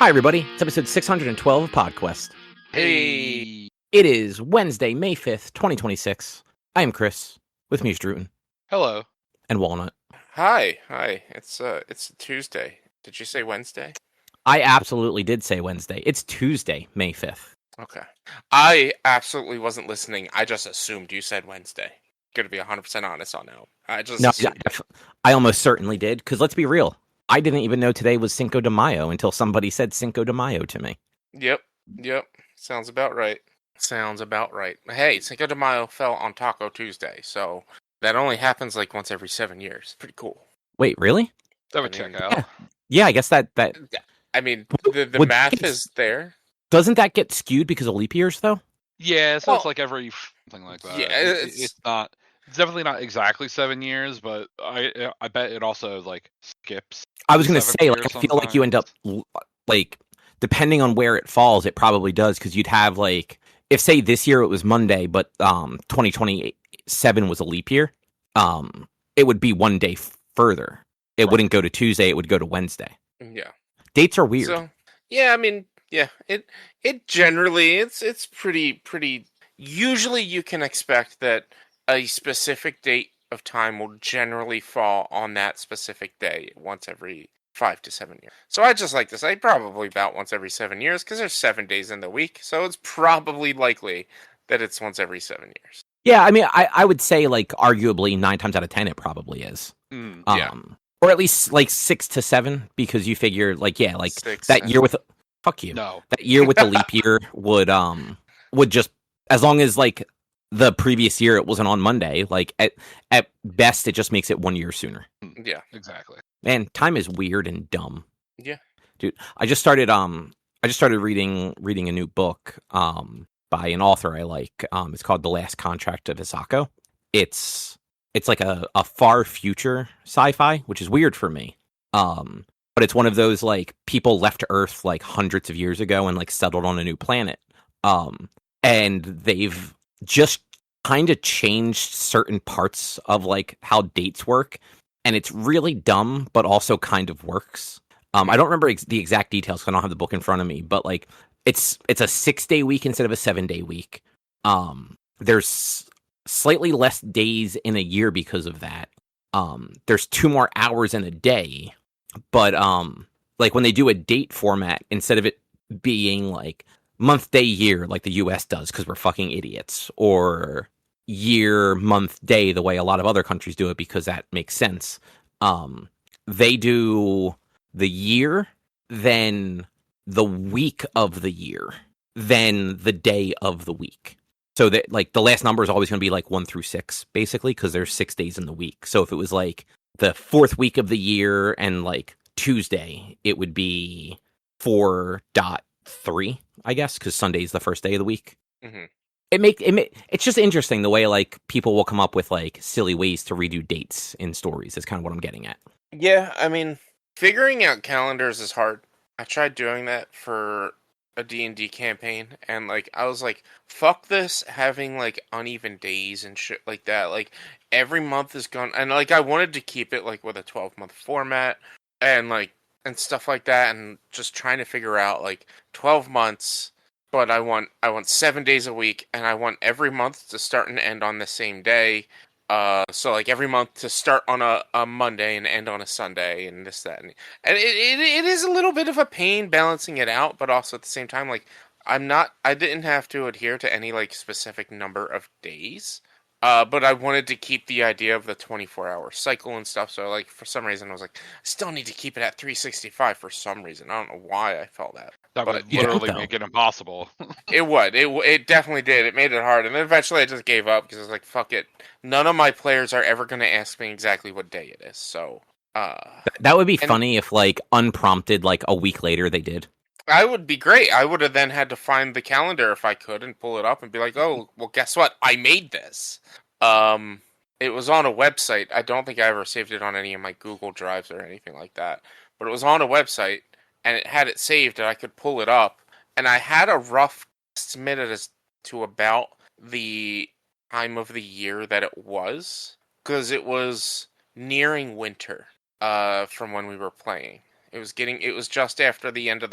Hi, everybody. It's episode 612 of PodQuest. Hey. It is Wednesday, May 5th, 2026. I am Chris. With me is Drootin. Hello. And Walnut. Hi. It's Tuesday. Did you say Wednesday? I absolutely did say Wednesday. It's Tuesday, May 5th. Okay. I absolutely wasn't listening. I just assumed you said Wednesday. Gonna be 100% honest on that. I almost certainly did, because let's be real. I didn't even know today was Cinco de Mayo until somebody said Cinco de Mayo to me. Yep. Sounds about right. Hey, Cinco de Mayo fell on Taco Tuesday, so that only happens like once every 7 years. Pretty cool. Wait, really? That would check out. Yeah, I guess that... I mean, the math is there. Doesn't that get skewed because of leap years, though? Yeah, so it's like every something like that. Yeah, it's not. It's definitely not exactly 7 years, but I bet it also like skips. I was going to say, like, I feel like you end up like, depending on where it falls, it probably does, because you'd have like, if say this year it was Monday, but 2027 was a leap year, it would be one day further. It wouldn't go to Tuesday; it would go to Wednesday. Yeah, dates are weird. So, yeah, I mean, yeah, it generally it's pretty. Usually, you can expect that a specific date of time will generally fall on that specific day once every 5 to 7 years. So I just like to say probably about once every 7 years, because there's 7 days in the week, so it's probably likely that it's once every 7 years. Yeah, I mean, I would say, like, arguably 9 times out of 10 it probably is. Yeah. Or at least like 6 to 7, because you figure, like, yeah, like 6, that year with fuck you. No. That year with the leap year would just, as long as like the previous year it wasn't on Monday, like at best it just makes it 1 year sooner. Yeah, exactly. Man, time is weird and dumb. Yeah, dude. I just started reading a new book by an author I like. It's called The Last Contract of Isako. It's like a far future sci-fi, which is weird for me. But it's one of those, like, people left Earth like hundreds of years ago and like settled on a new planet. And they've just kind of changed certain parts of like how dates work, and it's really dumb, but also kind of works. I don't remember the exact details because I don't have the book in front of me, but like it's a 6-day week instead of a 7-day week. There's slightly less days in a year because of that. There's 2 more hours in a day, but like when they do a date format, instead of it being like month, day, year, like the US does, because we're fucking idiots, or year, month, day, the way a lot of other countries do it, because that makes sense. They do the year, then the week of the year, then the day of the week. So that, like, the last number is always going to be like 1 through 6, basically, because there's 6 days in the week. So if it was like the 4th week of the year and like Tuesday, it would be 4.3, I guess, because Sunday's the first day of the week. Mm-hmm. It's just interesting the way, like, people will come up with like silly ways to redo dates in stories. Is kind of what I'm getting at. Yeah, I mean, figuring out calendars is hard. I tried doing that for a D&D campaign, and like I was like, fuck this having like uneven days and shit like that. Like every month is gone, and like I wanted to keep it like with a 12-month format and like and stuff like that, and just trying to figure out like 12 months, but I want 7 days a week, and I want every month to start and end on the same day. So like every month to start on a Monday and end on a Sunday, and this, that, and it is a little bit of a pain balancing it out, but also at the same time, like I didn't have to adhere to any like specific number of days. But I wanted to keep the idea of the 24-hour cycle and stuff, so like for some reason I was like, I still need to keep it at 365 for some reason. I don't know why I felt that. That would literally make it impossible. It would. It definitely did. It made it hard, and then eventually I just gave up because I was like, fuck it. None of my players are ever going to ask me exactly what day it is, so... that would be funny if, like, unprompted, like, a week later they did. I would be great. I would have then had to find the calendar if I could and pull it up and be like, oh, well, guess what? I made this. It was on a website. I don't think I ever saved it on any of my Google Drives or anything like that. But it was on a website, and it had it saved, and I could pull it up. And I had a rough estimate as to about the time of the year that it was, because it was nearing winter from when we were playing. It was just after the end of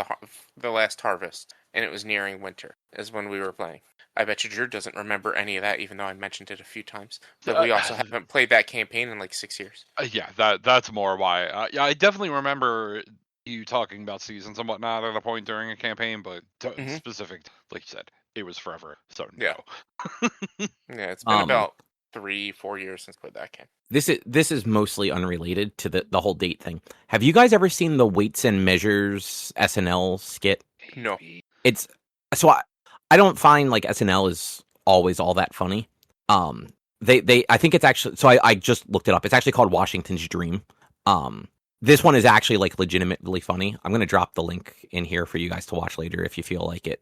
the last harvest, and it was nearing winter, is when we were playing. I bet you Drew doesn't remember any of that, even though I mentioned it a few times. But we also haven't played that campaign in like 6 years. Yeah, that's more why. Yeah, I definitely remember you talking about seasons and whatnot at a point during a campaign, but specific, like you said, it was forever. So no. Yeah, it's been about 3-4 years since I played that game. This is mostly unrelated to the whole date thing. Have you guys ever seen the Weights and Measures SNL skit? No. It's so I don't find like SNL is always all that funny. I think it's actually, so I just looked it up. It's actually called Washington's Dream. This one is actually like legitimately funny. I'm gonna drop the link in here for you guys to watch later if you feel like it.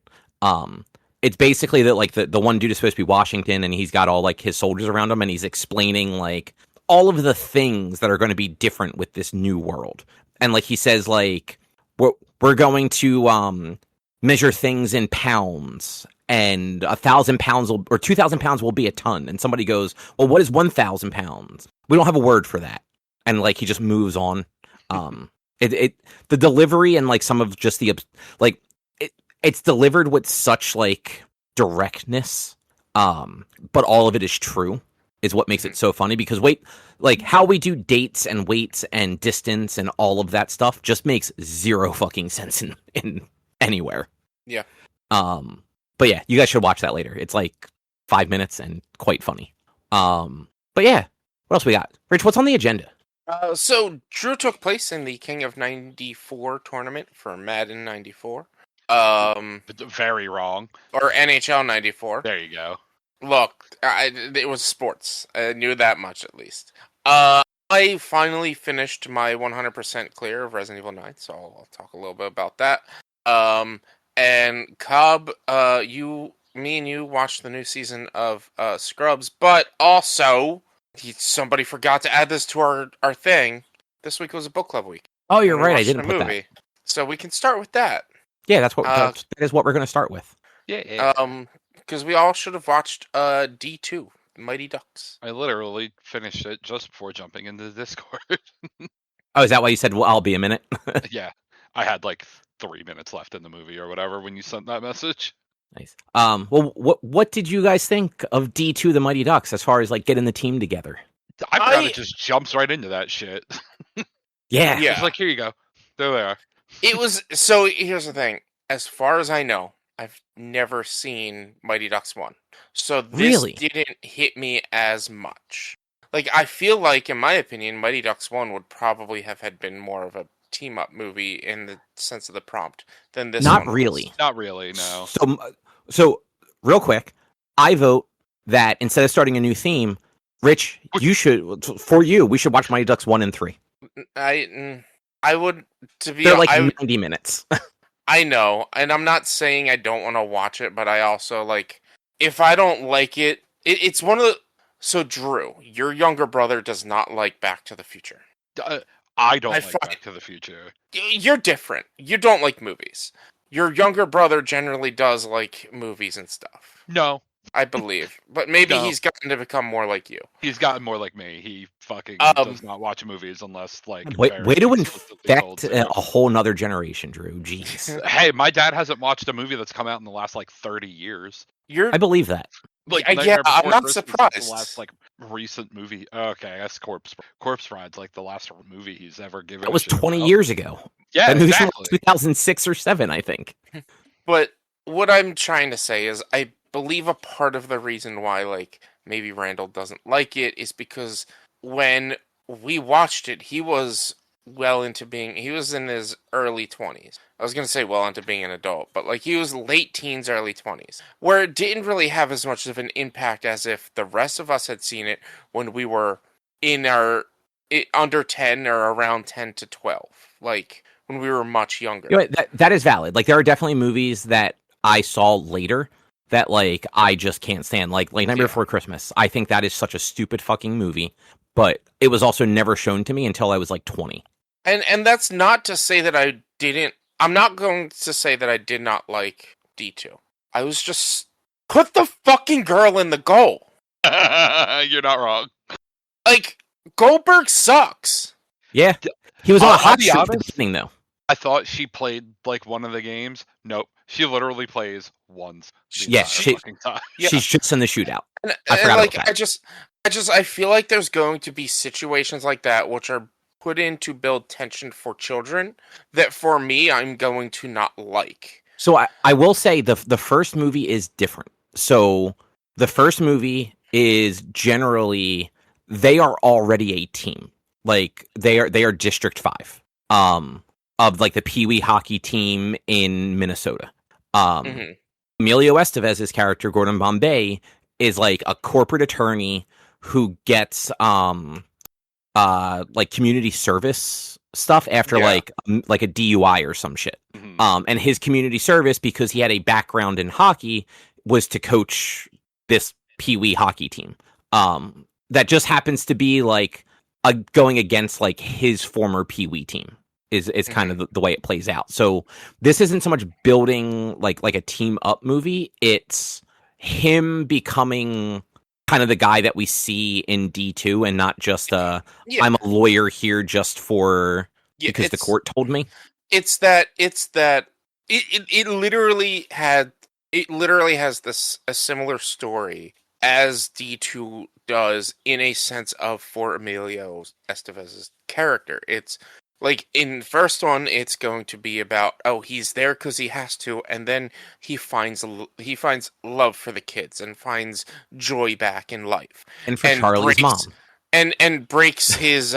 It's basically that like the one dude is supposed to be Washington, and he's got all like his soldiers around him, and he's explaining like all of the things that are going to be different with this new world. And like he says, like we're going to measure things in pounds, and 1,000 pounds or 2,000 pounds will be a ton. And somebody goes, well, what is 1,000 pounds? We don't have a word for that. And like he just moves on. The delivery and like some of just the like it's delivered with such like directness, but all of it is true is what makes it so funny, because like how we do dates and weights and distance and all of that stuff just makes zero fucking sense in anywhere. Yeah. But yeah, you guys should watch that later. It's like 5 minutes and quite funny. But yeah, what else we got? Rich, what's on the agenda? So Drew took place in the King of 94 tournament for Madden 94. Very wrong. Or NHL 94. There you go. Look, it was sports. I knew that much at least. I finally finished my 100% clear of Resident Evil 9, so I'll talk a little bit about that. And Cobb, me and you watched the new season of Scrubs, but also somebody forgot to add this to our thing. This week was a book club week. Oh, you're right. I didn't put that. So we can start with that. Yeah, that is what we're going to start with. Yeah. Because we all should have watched D2, Mighty Ducks. I literally finished it just before jumping into the Discord. Oh, is that why you said, well, I'll be a minute? Yeah. I had like 3 minutes left in the movie or whatever when you sent that message. Nice. Well, what did you guys think of D2, the Mighty Ducks, as far as like getting the team together? I forgot it just jumps right into that shit. Yeah. It's like, here you go. There they are. It was, so here's the thing. As far as I know, I've never seen Mighty Ducks 1. So this didn't hit me as much. Like, I feel like, in my opinion, Mighty Ducks 1 would probably have had been more of a team-up movie in the sense of the prompt than this Not one really. was. Not really, no. So real quick, I vote that instead of starting a new theme, Rich, we should watch Mighty Ducks 1 and 3. I would, to be honest, they're like 90 minutes. I know, and I'm not saying I don't want to watch it, but I also, like, if I don't like it, it's one of the... So, Drew, your younger brother does not like Back to the Future. I don't like Back to the Future. You're different. You don't like movies. Your younger brother generally does like movies and stuff. No. I believe. But maybe he's gotten to become more like you. He's gotten more like me. He fucking does not watch movies unless, like... Way to infect a whole nother generation, Drew. Jeez. Hey, my dad hasn't watched a movie that's come out in the last, like, 30 years. I believe that. Like, yeah, I'm not surprised. The last, like, recent movie... Okay, I guess Corpse Bride's, like, the last movie he's ever given. That was 20 years ago. Yeah, that exactly. Was 2006 or 7, I think. But what I'm trying to say is I believe a part of the reason why, like, maybe Randall doesn't like it is because when we watched it, he was he was in his early 20s. I was going to say well into being an adult, but, like, he was late teens, early 20s, where it didn't really have as much of an impact as if the rest of us had seen it when we were in our under 10 or around 10 to 12, like, when we were much younger. You know, that is valid. Like, there are definitely movies that I saw later that, like, I just can't stand. Like Nightmare Before Christmas. I think that is such a stupid fucking movie, but it was also never shown to me until I was, like, 20. And that's not to say that I didn't... I'm not going to say that I did not like D2. I was just... Put the fucking girl in the goal! You're not wrong. Like, Goldberg sucks! Yeah. He was on a hot streak at the beginning, though. I thought she played like one of the games. Nope, she literally plays once. Yeah, Fucking time. she's just in the shootout. I forgot about that. I feel like there's going to be situations like that which are put in to build tension for children that for me I'm going to not like. So I will say the first movie is different. So the first movie is generally they are already a team. Like they are District 5. Of like the Pee Wee hockey team in Minnesota. Emilio Estevez's character, Gordon Bombay, is like a corporate attorney who gets like community service stuff after like a DUI or some shit. And his community service, because he had a background in hockey, was to coach this Pee Wee hockey team. That just happens to be like going against like his former Pee Wee team. Is kind of the way it plays out. So this isn't so much building like a team up movie. It's him becoming kind of the guy that we see in D2 and not just I'm a lawyer here just for because the court told me. It literally has this a similar story as D2 does in a sense of for Emilio Estevez's character. It's like in the first one, it's going to be about he's there because he has to, and then he finds love for the kids and finds joy back in life, and for Charlie's mom, and breaks his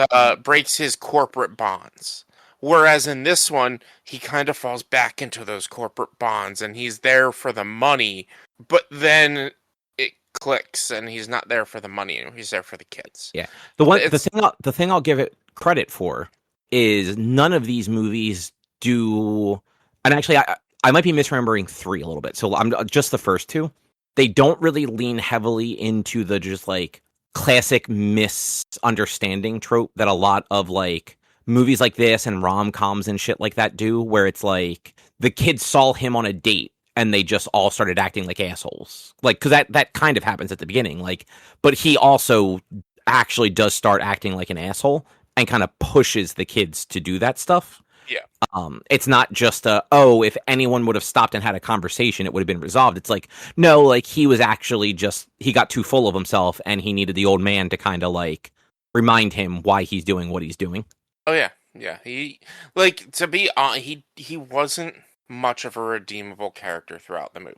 corporate bonds. Whereas in this one, he kind of falls back into those corporate bonds, and he's there for the money, but then it clicks, and he's not there for the money, he's there for the kids. Yeah, the thing I'll give it credit for is none of these movies do, and actually I might be misremembering 3 a little bit, so I'm just the first 2. They don't really lean heavily into the just like classic misunderstanding trope that a lot of like movies like this and rom-coms and shit like that do, where it's like the kids saw him on a date and they just all started acting like assholes, like because that kind of happens at the beginning, like, but he also actually does start acting like an asshole and kind of pushes the kids to do that stuff. Yeah. It's not just if anyone would have stopped and had a conversation, it would have been resolved. It's like, no, like he was actually he got too full of himself and he needed the old man to kind of like remind him why he's doing what he's doing. Oh yeah. Yeah. He like to be he wasn't much of a redeemable character throughout the movie.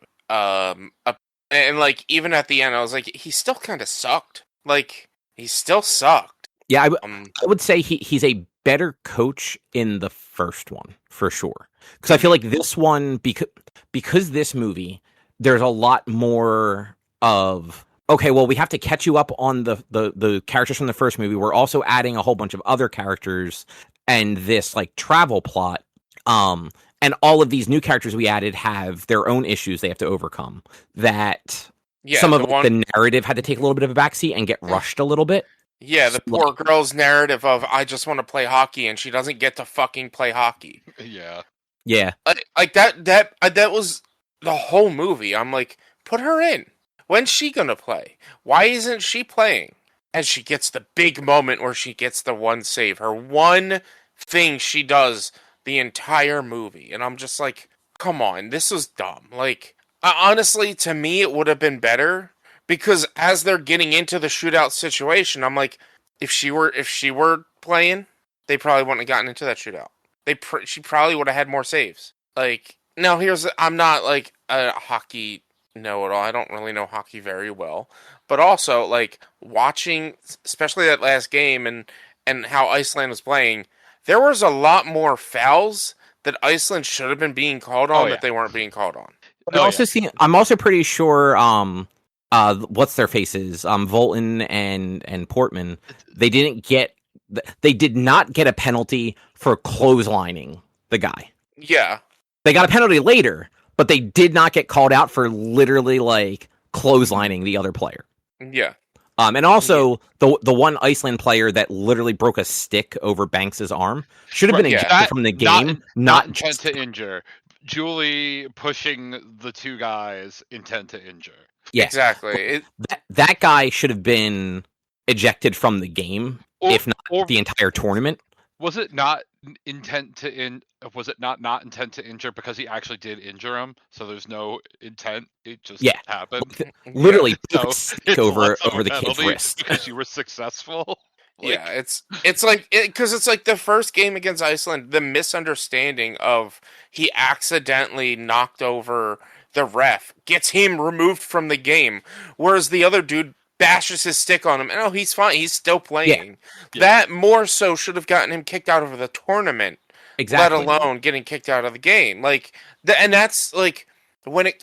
And like even at the end, I was like, he still kind of sucked. Like he still sucked. Yeah, I would say he's a better coach in the first one, for sure. Because I feel like this one, because this movie, there's a lot more of, okay, well, we have to catch you up on the characters from the first movie. We're also adding a whole bunch of other characters and this, like, travel plot. And all of these new characters we added have their own issues they have to overcome. That some of the narrative had to take a little bit of a backseat and get rushed a little bit. Yeah, the poor girl's narrative of I just want to play hockey and she doesn't get to fucking play hockey. Yeah. Yeah. Like that was the whole movie. I'm like, put her in. When's she gonna play? Why isn't she playing? And she gets the big moment where she gets the one save. Her one thing she does the entire movie. And I'm just like, come on, this was dumb. Like, honestly, to me, it would have been better. Because as they're getting into the shootout situation, I'm like, if she were playing, they probably wouldn't have gotten into that shootout. She probably would have had more saves. Like, now I'm not like a hockey know-it-all. I don't really know hockey very well. But also, like, watching, especially that last game and how Iceland was playing, there was a lot more fouls that Iceland should have been being called on that they weren't being called on. I'm also pretty sure what's their faces? Volton and Portman. They did not get a penalty for clotheslining the guy. Yeah. They got a penalty later, but they did not get called out for literally like clotheslining the other player. Yeah. And also the one Iceland player that literally broke a stick over Banks's arm should have been ejected from the game, not intent to injure. Julie pushing the two guys, intent to injure. Yeah, exactly. That guy should have been ejected from the game, if not the entire tournament. Was it not intent to was it not intent to injure because he actually did injure him, so there's no intent, it just happened. Literally so stick over the kid's penalty wrist because you were successful. Yeah, it's like because it's like the first game against Iceland, the misunderstanding of he accidentally knocked over the ref gets him removed from the game, whereas the other dude bashes his stick on him, and oh, he's fine, he's still playing. Yeah. That more so should have gotten him kicked out of the tournament, exactly. let alone getting kicked out of the game. Like, and that's like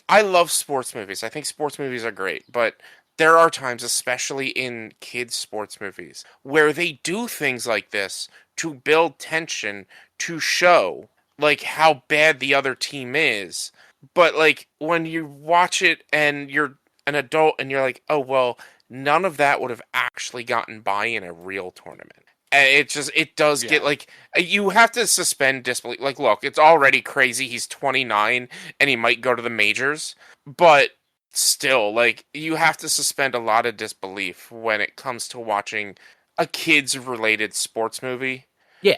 I love sports movies. I think sports movies are great, but there are times, especially in kids' sports movies, where they do things like this to build tension, to show like how bad the other team is. But like when you watch it and you're an adult and you're like, oh well, none of that would have actually gotten by in a real tournament. And it does get like, you have to suspend disbelief. Like, look, it's already crazy. He's 29 and he might go to the majors, but still, like, you have to suspend a lot of disbelief when it comes to watching a kids related sports movie. Yeah.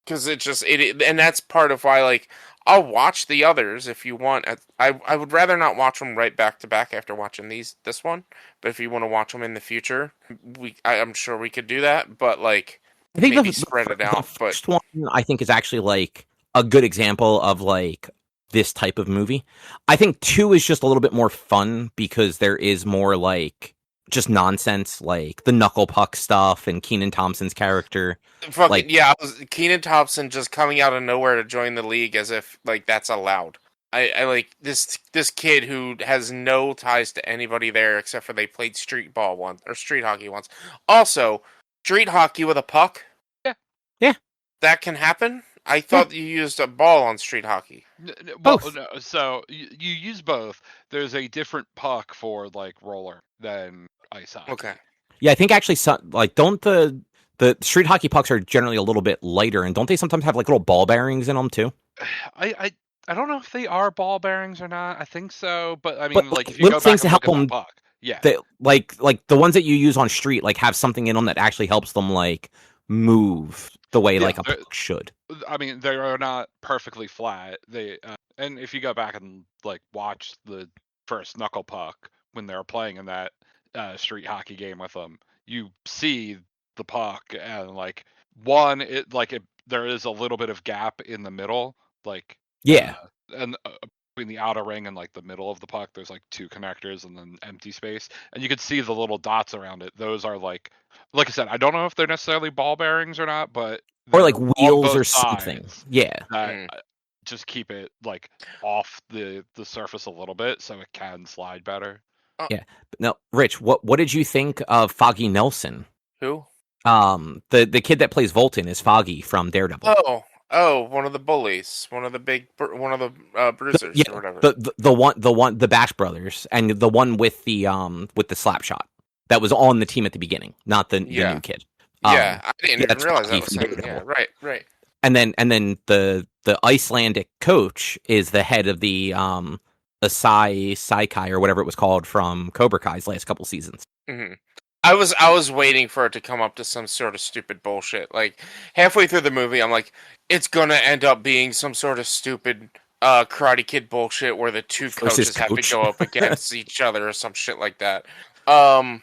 Because and that's part of why, like, I'll watch the others if you want. I would rather not watch them right back to back after watching this one. But if you want to watch them in the future, I'm sure we could do that. But like, I think maybe spread it out. The first one I think is actually like a good example of like this type of movie. I think 2 is just a little bit more fun because there is more like just nonsense, like the knuckle puck stuff and Kenan Thompson's character. Fucking, like, Kenan Thompson just coming out of nowhere to join the league as if like that's allowed. I like this kid who has no ties to anybody there except for they played street hockey once. Also, street hockey with a puck. Yeah, that can happen. I thought you used a ball on street hockey. Both. No, so you use both. There's a different puck for like roller than ice hockey. Okay. Yeah, I think actually, don't the street hockey pucks are generally a little bit lighter, and don't they sometimes have like little ball bearings in them too? I don't know if they are ball bearings or not. I think so, but I mean, but, like if you go back and to help look at them, the puck, yeah, like the ones that you use on street, like have something in them that actually helps them like move the way like a puck should. I mean, they are not perfectly flat. They and if you go back and like watch the first knuckle puck when they were playing in that street hockey game with them, you see the puck and like there is a little bit of gap in the middle, like and between the outer ring and like the middle of the puck, there's like 2 connectors and then empty space, and you could see the little dots around it. Those are like I said, I don't know if they're necessarily ball bearings or not, but or like wheels or something. Yeah, just keep it like off the surface a little bit so it can slide better. Yeah. Now, Rich, what did you think of Foggy Nelson? Who? The kid that plays Volton is Foggy from Daredevil. Oh, one of the bullies, one of the bruisers or whatever. The Bash brothers, and the one with the slap shot that was on the team at the beginning, not the new kid. I didn't even realize that was him. Yeah, right. And then the Icelandic coach is the head of the Asai Saikai or whatever it was called from Cobra Kai's last couple seasons. Mm-hmm. I was waiting for it to come up to some sort of stupid bullshit. Like halfway through the movie, I'm like, it's gonna end up being some sort of stupid Karate Kid bullshit where the 2 coaches have to go up against each other or some shit like that. It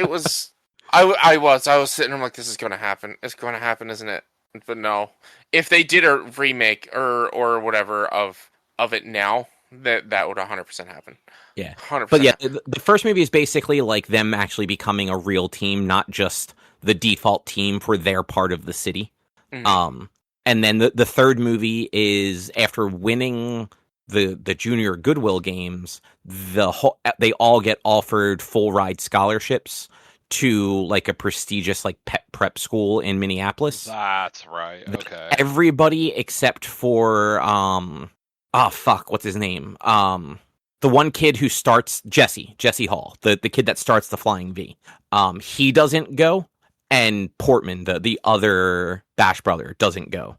was. I was sitting there, I'm like, this is gonna happen. It's gonna happen, isn't it? But no, if they did a remake or whatever of it now, that would 100% happen. Yeah, 100%. But yeah, the first movie is basically like them actually becoming a real team, not just the default team for their part of the city. Mm-hmm. And then the third movie is after winning the junior Goodwill games, they all get offered full ride scholarships to like a prestigious like prep school in Minneapolis. That's right. Okay. Everybody except for what's his name? The one kid who starts Jesse Hall, the kid that starts the Flying V. He doesn't go, and Portman, the other Bash brother, doesn't go.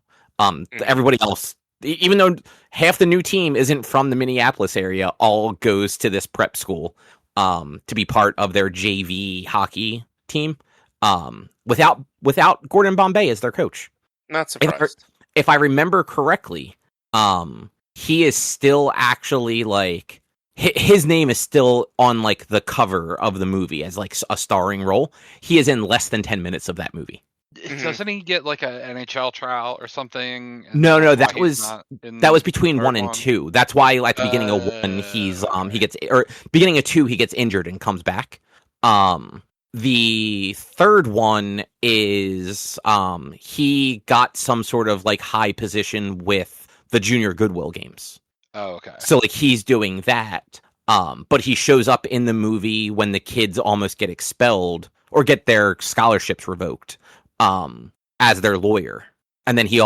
Everybody else, even though half the new team isn't from the Minneapolis area, all goes to this prep school to be part of their JV hockey team. without Gordon Bombay as their coach. Not surprised. If I remember correctly, he is still actually like his name is still on like the cover of the movie as like a starring role. He is in less than 10 minutes of that movie. Doesn't he get like a NHL trial or something? No, that was between 1 and 2. That's why at the beginning of 1 he gets, or beginning of 2 he gets injured and comes back. The third one is he got some sort of like high position with the Junior Goodwill games. Oh, okay. So like he's doing that. But he shows up in the movie when the kids almost get expelled or get their scholarships revoked, as their lawyer. And then he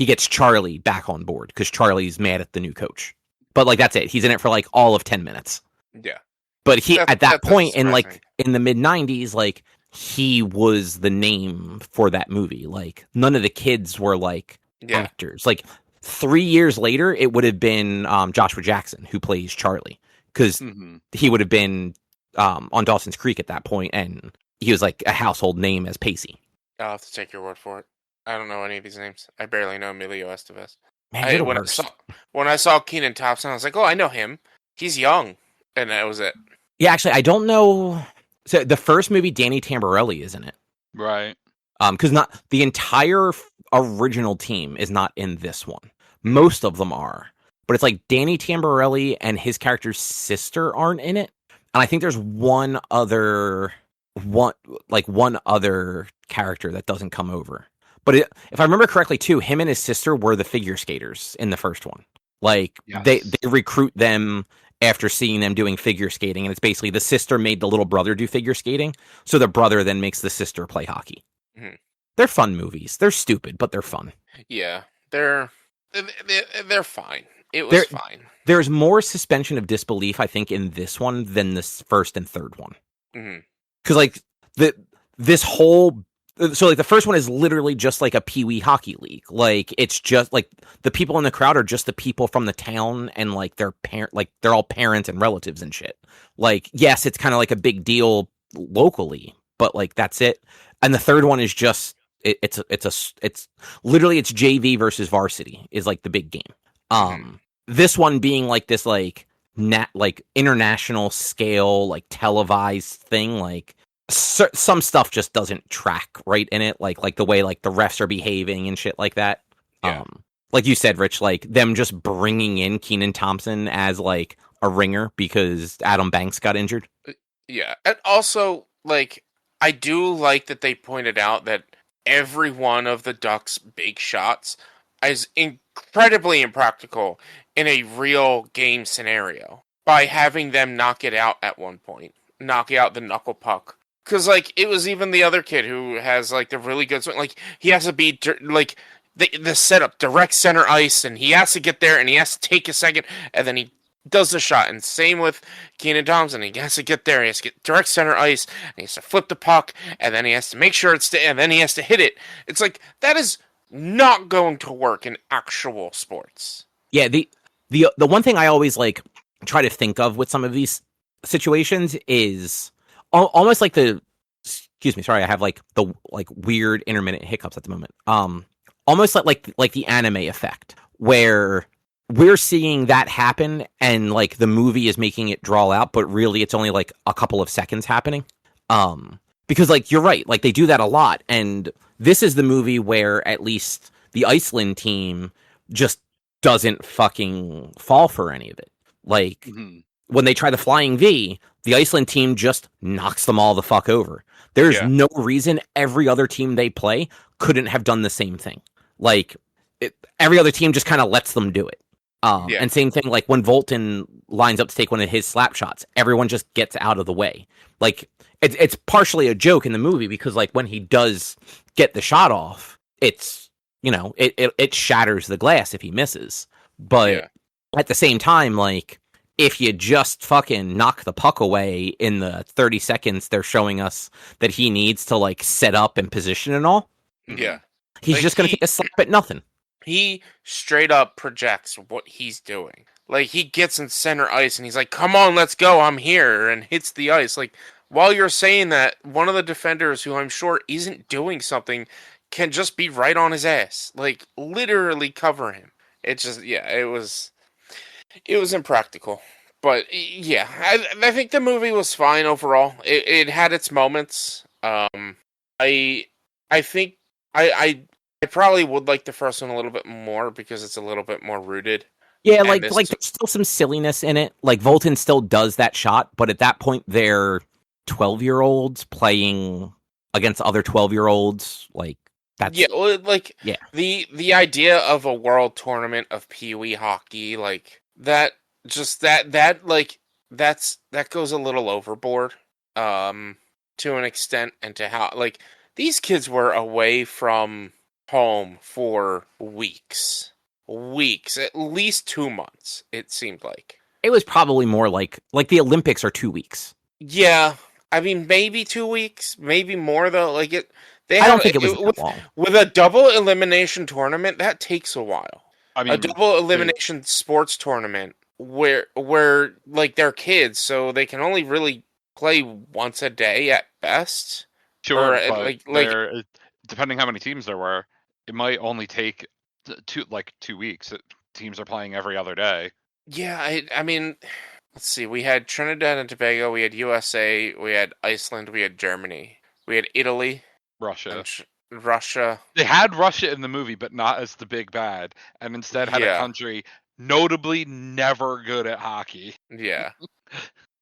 gets Charlie back on board because Charlie's mad at the new coach. But like that's it. He's in it for like all of 10 minutes. Yeah. But at that point in like in the mid 90s, like he was the name for that movie. Like none of the kids were like actors. Like 3 years later, it would have been Joshua Jackson who plays Charlie, because he would have been on Dawson's Creek at that point, and he was like a household name as Pacey. I'll have to take your word for it. I don't know any of these names. I barely know Emilio Estevez. Man, when I saw Kenan Thompson, I was like, oh, I know him. He's young. And that was it. Yeah, actually, I don't know. So the first movie, Danny Tamborelli is in it. Right. Because not the entire original team is not in this one. Most of them are. But it's like Danny Tamborelli and his character's sister aren't in it. And I think there's one other character that doesn't come over. But if I remember correctly, too, him and his sister were the figure skaters in the first one. Like, they recruit them after seeing them doing figure skating, and it's basically the sister made the little brother do figure skating, so the brother then makes the sister play hockey. Mm-hmm. They're fun movies. They're stupid, but they're fun. Yeah, they're fine. It was fine. There's more suspension of disbelief, I think, in this one than this first and third one. Because like this whole. So, like, the first one is literally just, like, a Pee-wee hockey league. Like, it's just, like, the people in the crowd are just the people from the town, and, like, they're all parents and relatives and shit. Like, yes, it's kind of, like, a big deal locally, but, like, that's it. And the third one is just, it's literally, it's JV versus varsity is, like, the big game. This one being, like, this, like, international scale, like, televised thing, like, some stuff just doesn't track right in it, like the way like the refs are behaving and shit like that. Like you said, Rich, like them just bringing in Kenan Thompson as like a ringer because Adam Banks got injured. Yeah, and also like I do like that they pointed out that every one of the Ducks' big shots is incredibly impractical in a real game scenario by having them knock it out at one point, knock out the knuckle puck. Because, like, it was even the other kid who has, like, the really good swing. Like, he has to be, like, the setup, direct center ice, and he has to get there, and he has to take a second, and then he does the shot. And same with Kenan Thompson. He has to get there, he has to get direct center ice, and he has to flip the puck, and then he has to make sure and then he has to hit it. It's like, that is not going to work in actual sports. Yeah, the one thing I always, like, try to think of with some of these situations is almost like excuse me, sorry, I have like the like weird intermittent hiccups at the moment. Almost like the anime effect where we're seeing that happen and like the movie is making it draw out, but really it's only like a couple of seconds happening. Because like you're right, like they do that a lot, and this is the movie where at least the Iceland team just doesn't fucking fall for any of it. Like when they try the Flying V, the Iceland team just knocks them all the fuck over. There's no reason every other team they play couldn't have done the same thing. Like, every other team just kind of lets them do it. And same thing, like, when Volton lines up to take one of his slap shots, everyone just gets out of the way. Like, it's partially a joke in the movie because, like, when he does get the shot off, it's, you know, it shatters the glass if he misses. But at the same time, like, if you just fucking knock the puck away in the 30 seconds they're showing us that he needs to, like, set up and position and all, he's like, just going to take a slap at nothing. He straight up projects what he's doing. Like, he gets in center ice and he's like, come on, let's go, I'm here, and hits the ice. Like, while you're saying that, one of the defenders, who I'm sure isn't doing something, can just be right on his ass, like literally cover him. It just, yeah, it was impractical. But yeah, I think the movie was fine overall. It had its moments. I I think I probably would like the first one a little bit more because it's a little bit more rooted. Yeah, And like there's still some silliness in it. Like Volton still does that shot, but at that point they're 12-year-olds playing against other 12-year-olds. Like that's yeah, well, like yeah. the idea of a world tournament of pee-wee hockey, like that, just that like that goes a little overboard, to an extent, and to how, like, these kids were away from home for weeks, at least 2 months. It seemed like. It was probably more like the Olympics are 2 weeks. Yeah, I mean, maybe 2 weeks, maybe more though. Like it, they I had don't think it was that long. with a double elimination tournament. That takes a while. I A mean, double elimination sports tournament where like they're kids, so they can only really play once a day at best. sure, Or, but like there, depending how many teams there were, it might only take 2 weeks. Teams are playing every other day. yeah, I mean, let's see. We had Trinidad and Tobago, we had USA, we had Iceland, we had Germany, we had Italy, Russia. and Russia. They had Russia in the movie, but not as the big bad, and instead had Yeah. a country notably never good at hockey, Yeah.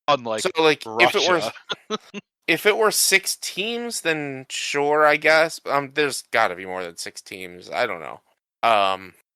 unlike So like Russia. if it were 6 teams, then sure, I guess. There's got to be more than 6 teams. I don't know.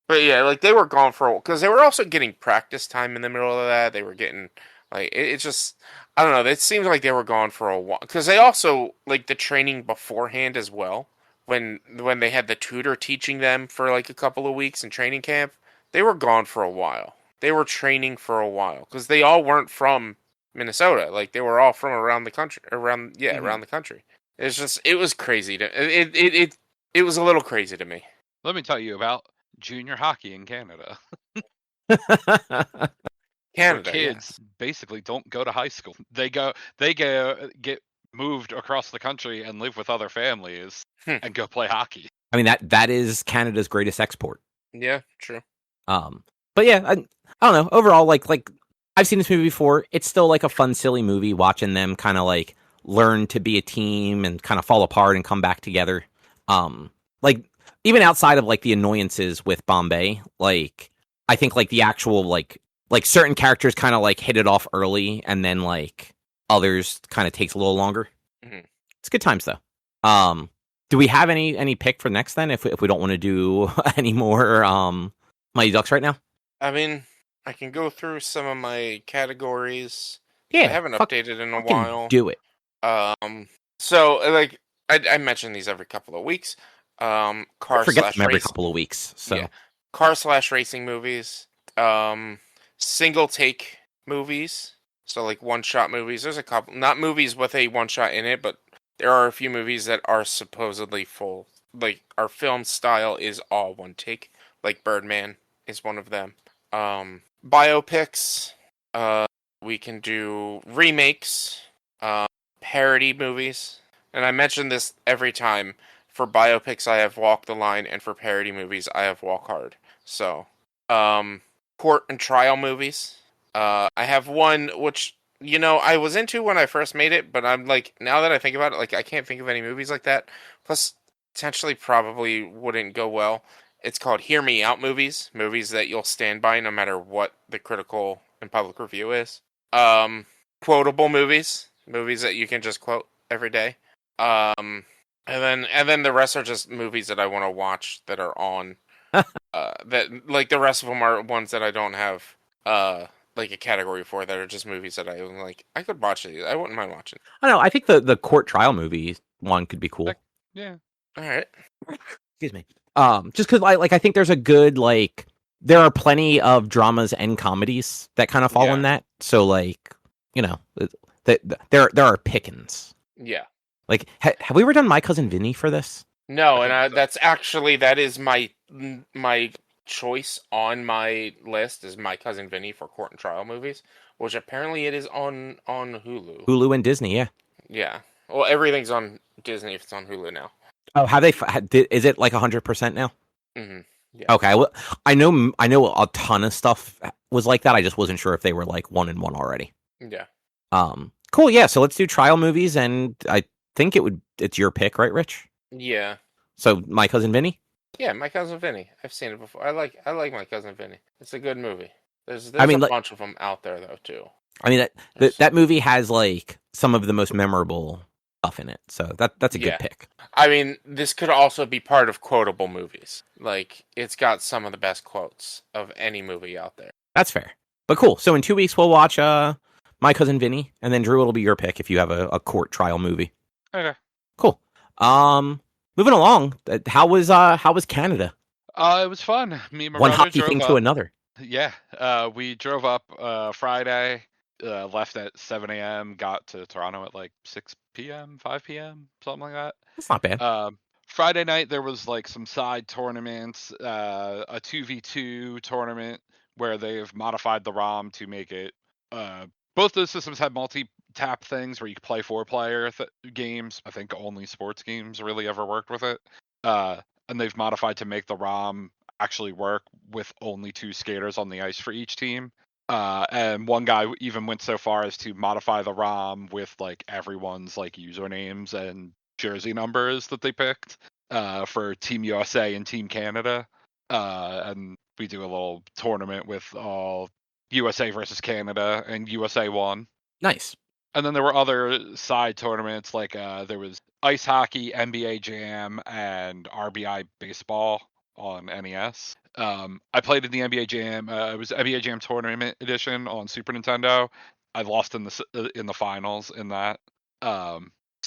But yeah, like they were gone for because they were also getting practice time in the middle of that. They were getting like it's just, I don't know. It seems like they were gone for a while because they also like the training beforehand as well. When they had the tutor teaching them for like a couple of weeks in training camp, they were gone for a while. They were training for a while because they all weren't from Minnesota. Like they were all from around the country, around the country. It's just, it was crazy to it was a little crazy to me. Let me tell you about junior hockey in Canada. Canada, Where kids basically don't go to high school. They get moved across the country and live with other families and go play hockey. I mean that is Canada's greatest export. Yeah, true. But yeah, I don't know. Overall, like I've seen this movie before. It's still like a fun, silly movie. Watching them kind of like learn to be a team and kind of fall apart and come back together. Like even outside of like the annoyances with Bombay, like I think like the actual like certain characters kind of like hit it off early, and then like others kind of takes a little longer. Mm-hmm. It's good times though. Do we have any pick for next then? If we don't want to do any more Mighty Ducks right now? I mean, I can go through some of my categories. Yeah, I haven't updated in a while. Do it. So like I mention these every couple of weeks. I forget them every couple of weeks. So yeah. Car/racing movies. Single take movies. So like one shot movies. There's a couple, not movies with a one shot in it, but there are a few movies that are supposedly full. Like our film style is all one take. Like Birdman is one of them. Biopics. We can do remakes. Parody movies. And I mention this every time. For biopics, I have Walk the Line, and for parody movies, I have Walk Hard. So, court and trial movies. I have one which, I was into when I first made it, but I'm like, now that I think about it, like, I can't think of any movies like that. Plus, potentially probably wouldn't go well. It's called Hear Me Out movies. Movies that you'll stand by no matter what the critical and public review is. Quotable movies. Movies that you can just quote every day. And then the rest are just movies that I want to watch that are on. That like the rest of them are ones that I don't have like a category for, that are just movies that I like. I could watch these. I wouldn't mind watching. I don't know. I think the court trial movie one could be cool. Yeah. All right. Excuse me. Just because I think there's a good like there are plenty of dramas and comedies that kind of fall in that. So like there are pickings. Yeah. Like, have we ever done My Cousin Vinny for this? No, and that is my choice on my list, is My Cousin Vinny for court and trial movies, which apparently it is on Hulu. Hulu and Disney, yeah. Yeah. Well, everything's on Disney if it's on Hulu now. Oh, have they? Is it like 100% now? Mm-hmm. Yeah. Okay, well, I know a ton of stuff was like that. I just wasn't sure if they were like 1-1 already. Yeah. Cool. Yeah, so let's do trial movies, and I think it's your pick, right, Rich? Yeah. So, My Cousin Vinny. Yeah, My Cousin Vinny. I've seen it before. I like My Cousin Vinny. It's a good movie. There's I mean, a like, bunch of them out there though too. I mean that movie has like some of the most memorable stuff in it, so that's a good pick. I mean, this could also be part of quotable movies. Like, it's got some of the best quotes of any movie out there. That's fair, but cool. So in 2 weeks we'll watch My Cousin Vinny, and then Drew, it'll be your pick if you have a court trial movie. Okay. Cool. Moving along. How was Canada? It was fun. Me and my One brother hockey drove thing up. to another. Yeah. We drove up Friday, left at 7 a.m., got to Toronto at like 6 p.m., 5 p.m., something like that. That's not bad. Friday night there was like some side tournaments, a 2v2 tournament where they've modified the ROM to make it. Both those systems have multi-tap things where you can play 4-player games. I think only sports games really ever worked with it. And they've modified to make the ROM actually work with only 2 skaters on the ice for each team. And one guy even went so far as to modify the ROM with like everyone's like usernames and jersey numbers that they picked for Team USA and Team Canada. And we do a little tournament with all USA versus Canada, and USA won. Nice. And then there were other side tournaments like there was ice hockey, NBA Jam, and RBI baseball on NES. I played in the NBA Jam. It was NBA Jam Tournament Edition on Super Nintendo. I lost in the finals in that. Wow,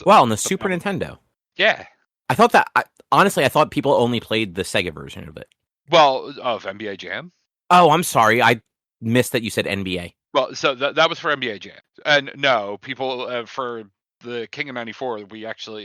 on the Super Nintendo. Yeah. I thought that honestly, I thought people only played the Sega version of it. Well, of NBA Jam. Oh, I'm sorry. I missed that you said NBA. Well, so that was for NBA Jam. And no, people for the King of 94,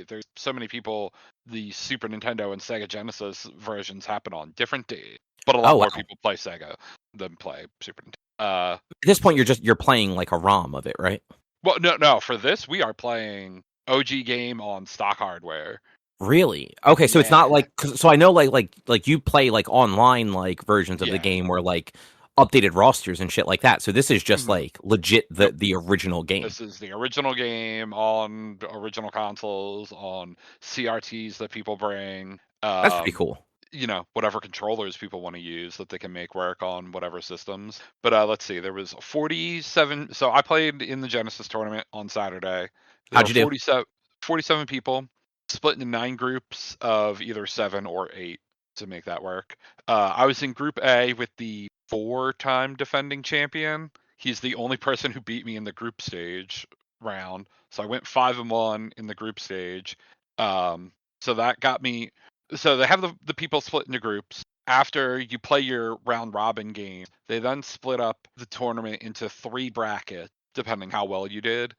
there's so many people, the Super Nintendo and Sega Genesis versions happen on different days. But a lot more people play Sega than play Super Nintendo. At this point, you're playing like a ROM of it, right? Well, no. For this, we are playing OG game on stock hardware. Really? Okay, so it's not like, so I know like you play like online like versions of the game where like updated rosters and shit like that. So this is just like legit the original game. This is the original game on original consoles, on CRTs that people bring. That's pretty cool. You know, whatever controllers people want to use that they can make work on whatever systems. But let's see, there was 47. So I played in the Genesis tournament on Saturday. How'd you do? 47 people split into 9 groups of either 7 or 8 to make that work. I was in Group A with the 4-time defending champion. He's the only person who beat me in the group stage round. So I went 5-1 in the group stage. So that got me. So they have the people split into groups. After you play your round robin game, they then split up the tournament into 3 brackets, depending how well you did.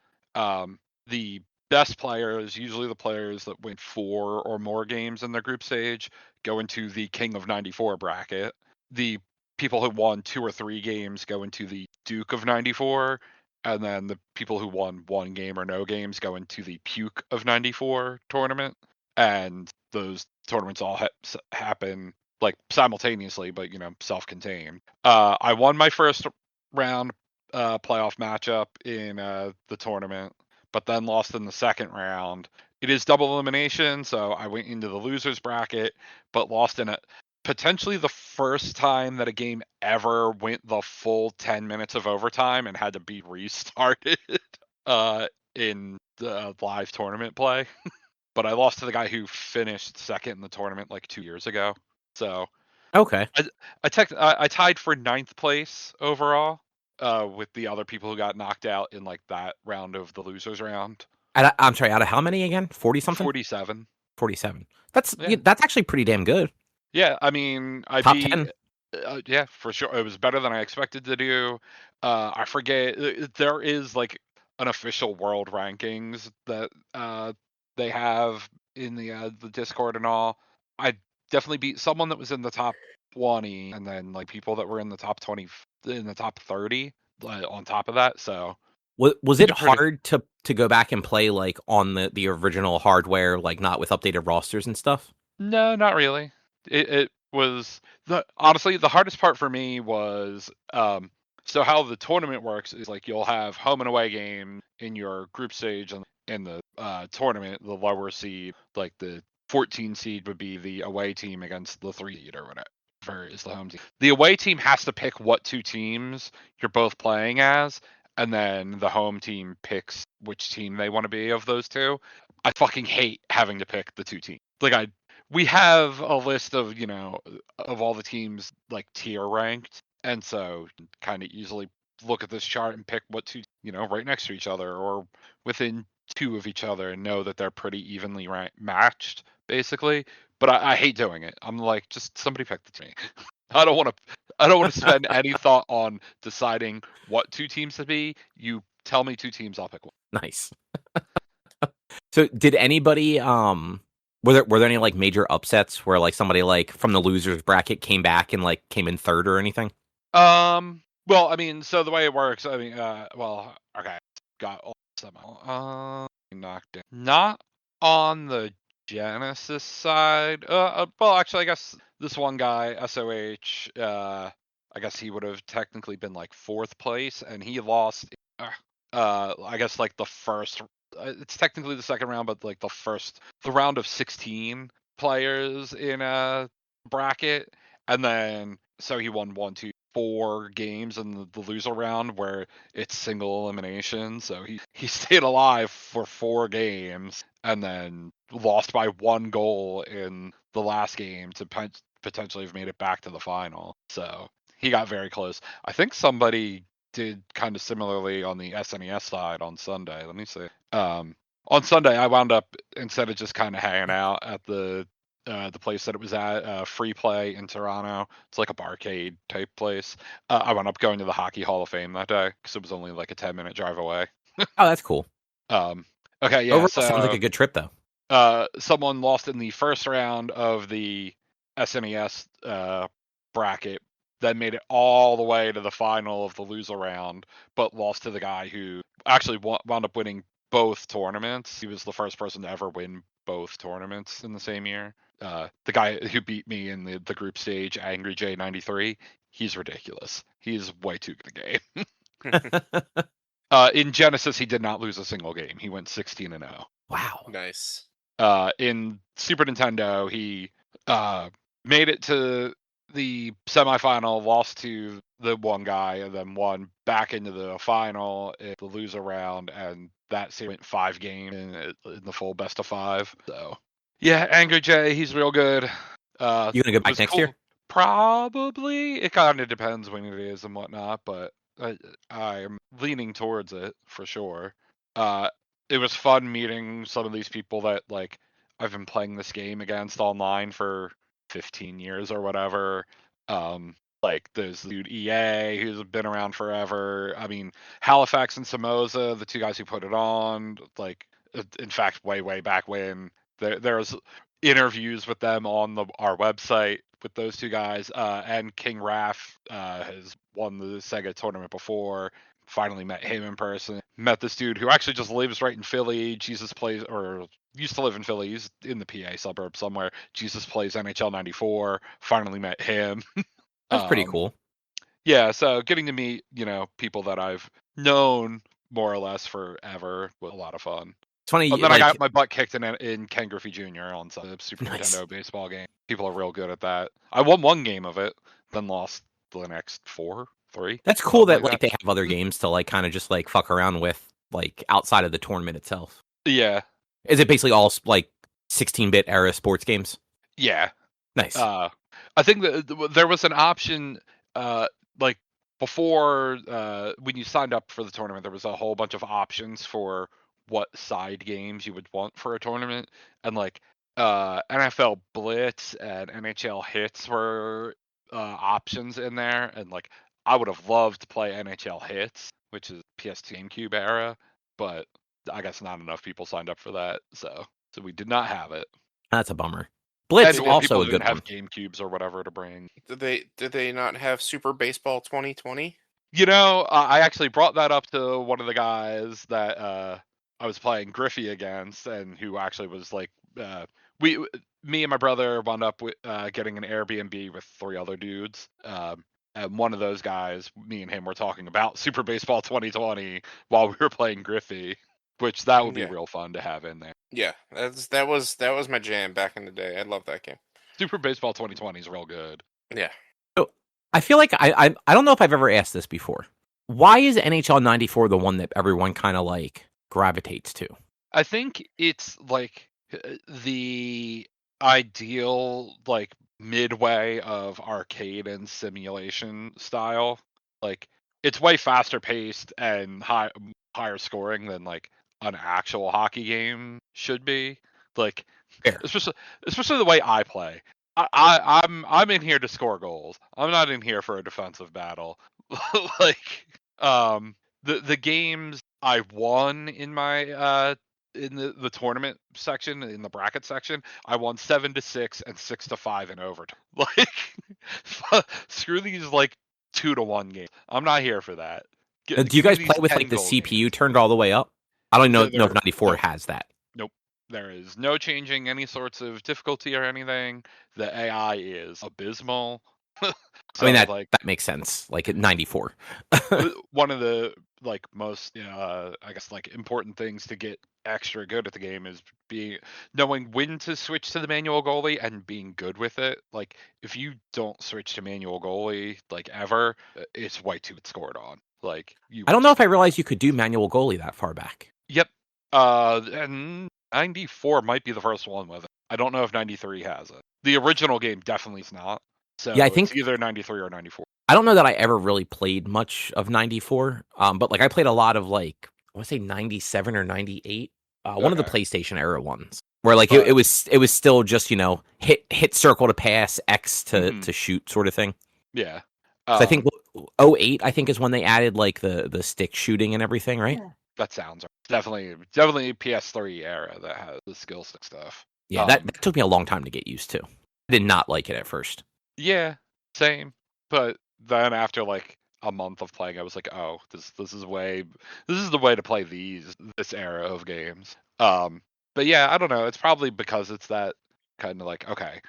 The best players, usually the players that win 4 or more games in their group stage, go into the King of 94 bracket. The people who won 2 or 3 games go into the Duke of 94, and then the people who won 1 game or no games go into the Puke of 94 tournament. And those tournaments all happen like simultaneously, but you know, self-contained. I won my first round playoff matchup in the tournament, but then lost in the second round. It is double elimination, so I went into the losers bracket, but lost in potentially the first time that a game ever went the full 10 minutes of overtime and had to be restarted in the live tournament play. But I lost to the guy who finished second in the tournament like 2 years ago. So okay, I tied for 9th place overall with the other people who got knocked out in like that round of the losers round. I'm sorry, out of how many again? 40 something? 47. 47. That's actually pretty damn good. Yeah, I mean, top 10. Yeah, for sure. It was better than I expected to do. I forget, there is like an official world rankings that they have in the Discord and all. I definitely beat someone that was in the top 20, and then like people that were in the top 20, in the top 30 on top of that. So Was it Pretty- hard to go back and play like on the original hardware, like not with updated rosters and stuff? No, not really. It was honestly the hardest part for me was so how the tournament works is like you'll have home and away game in your group stage, and in the tournament the lower seed, like the 14 seed, would be the away team against the 3 seed or whatever is the home team. The away team has to pick what 2 teams you're both playing as, and then the home team picks which team they want to be of those 2. I fucking hate having to pick the 2 teams. Like we have a list of, of all the teams like tier ranked, and so kind of easily look at this chart and pick what 2, right next to each other or within 2 of each other, and know that they're pretty evenly matched, basically. But I hate doing it. I'm like, just somebody pick the team. I don't want to spend any thought on deciding what 2 teams to be. You tell me 2 teams, I'll pick one. Nice. So did anybody were there any like major upsets where like somebody like from the losers bracket came back and like came in third or anything? Well, I mean, so the way it works, I mean, okay, got all somehow knocked down. Not on the Genesis side. Well, actually, I guess this one guy, SOH, I guess he would have technically been like 4th place, and he lost. I guess like the first. It's technically the second round, but like the round of 16 players in a bracket, and then so he won 1, 2, 4 games in the loser round where it's single elimination. So he stayed alive for 4 games and then lost by 1 goal in the last game to potentially have made it back to the final. So he got very close. I think somebody did kind of similarly on the SNES side on Sunday. Let me see. On Sunday, I wound up, instead of just kind of hanging out at the place that it was at, Free Play in Toronto. It's like a barcade type place. I wound up going to the Hockey Hall of Fame that day because it was only like a 10-minute drive away. Oh, that's cool. Okay, yeah. Overall, so sounds like a good trip though. Someone lost in the first round of the SNES bracket, then made it all the way to the final of the loser round, but lost to the guy who actually wound up winning both tournaments. He was the first person to ever win both tournaments in the same year. The guy who beat me in the group stage, Angry J93, he's ridiculous. He's way too good at the game. In Genesis, he did not lose a single game. He went 16-0. Wow. Nice. In Super Nintendo, he made it to the semifinal, lost to the one guy, and then won back into the final in the loser round, and that series went 5 games in the full best of 5. So yeah, Angry J, he's real good. You gonna go back next year? Probably. It kind of depends when it is and whatnot, but I'm leaning towards it for sure. It was fun meeting some of these people that like I've been playing this game against online for 15 years or whatever. Like there's the dude EA who's been around forever. I mean, Halifax and Somoza, the 2 guys who put it on, like in fact way back when there's interviews with them on our website with those 2 guys. And King Raph has won the Sega tournament before. Finally met him in person. Met this dude who actually just lives right in Philly. Used to live in Philly. He's in the PA suburb somewhere. Jesus plays NHL 94. Finally met him. That's pretty cool. Yeah, so getting to meet, people that I've known more or less forever was a lot of fun. It's funny. And then I got my butt kicked in Ken Griffey Jr. on the Super Nice. Nintendo baseball game. People are real good at that. I won 1 game of it, then lost the next 4, 3. That's cool that like they have other games to like kind of just like fuck around with, like outside of the tournament itself. Yeah. Is it basically all like 16-bit era sports games? Yeah. Nice. I think that there was an option, like before when you signed up for the tournament, there was a whole bunch of options for what side games you would want for a tournament, and like NFL Blitz and NHL Hits were options in there, and like I would have loved to play NHL Hits, which is PS2 GameCube era, but I guess not enough people signed up for that, so we did not have it. That's a bummer. Blitz and also a didn't good have one. GameCubes or whatever to bring. Did they not have Super Baseball 2020? I actually brought that up to one of the guys that I was playing Griffey against, and who actually was like, me and my brother wound up with, getting an Airbnb with 3 other dudes. And one of those guys, me and him were talking about Super Baseball 2020 while we were playing Griffey, which that would be real fun to have in there. Yeah, that was my jam back in the day. I love that game. Super Baseball 2020 is real good. Yeah. So I feel like I don't know if I've ever asked this before. Why is NHL 94 the one that everyone kind of like gravitates to? I think it's like the ideal like midway of arcade and simulation style. Like it's way faster paced and higher scoring than like an actual hockey game should be. Like Fair. especially the way I play. I'm in here to score goals. I'm not in here for a defensive battle. Like the games I won in my in the tournament section, in the bracket section, I won 7-6 and 6-5 in overtime. Like screw these like 2-1 games. I'm not here for that. Do you guys play with like the CPU games turned all the way up? I don't know if 94 has that. Nope. There is no changing any sorts of difficulty or anything. The AI is abysmal. So, I mean that makes sense. Like at 94. One of the like most I guess like important things to get extra good at the game is knowing when to switch to the manual goalie and being good with it. Like if you don't switch to manual goalie like ever, it's way too scored on. Like I don't know if I realized you could do manual goalie that far back. Yep. And 94 might be the first one with it. I don't know if 93 has it. The original game definitely is not. So yeah, I think it's either 93 or 94. I don't know that I ever really played much of 94. But like I played a lot of like I want to say 97 or 98. One of the PlayStation era ones where like it was still just hit circle to pass, X to shoot sort of thing. Yeah. So I think 08 I think is when they added like the stick shooting and everything, right? Yeah. That sounds right. Definitely PS3 era that has the skill stick stuff. Yeah, that took me a long time to get used to. I did not like it at first. Yeah, same. But then after like a month of playing, I was like, oh, this is the way to play this era of games. But yeah, I don't know. It's probably because it's that kind of like, okay,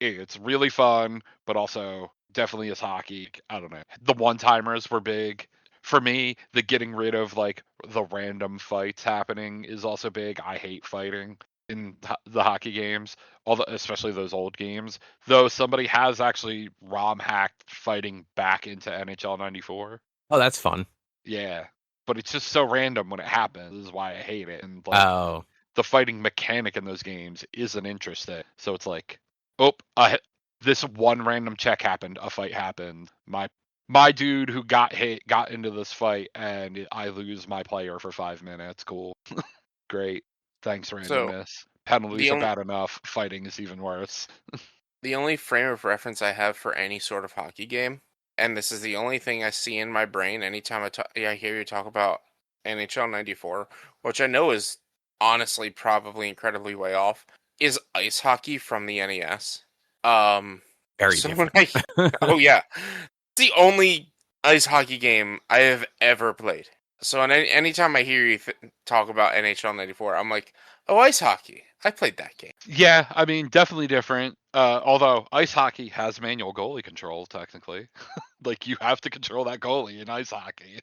it's really fun, but also definitely is hockey. I don't know. The one-timers were big. For me, the getting rid of like the random fights happening is also big. I hate fighting in the hockey games, especially those old games. Though somebody has actually ROM hacked fighting back into NHL 94. Oh, that's fun. Yeah, but it's just so random when it happens. This is why I hate it. And like, the fighting mechanic in those games isn't interesting. So it's like, this one random check happened, a fight happened. My dude who got hit got into this fight, and I lose my player for 5 minutes. Cool. Great. Thanks, randomness. So, penalties are bad enough. Fighting is even worse. The only frame of reference I have for any sort of hockey game, and this is the only thing I see in my brain anytime I hear you talk about NHL 94, which I know is honestly probably incredibly way off, is ice hockey from the NES. Very different. Oh yeah. The only ice hockey game I have ever played. So anytime I hear you talk about NHL 94, I'm like, oh, ice hockey. I played that game. Yeah, I mean, definitely different. Although ice hockey has manual goalie control, technically. Like, you have to control that goalie in ice hockey.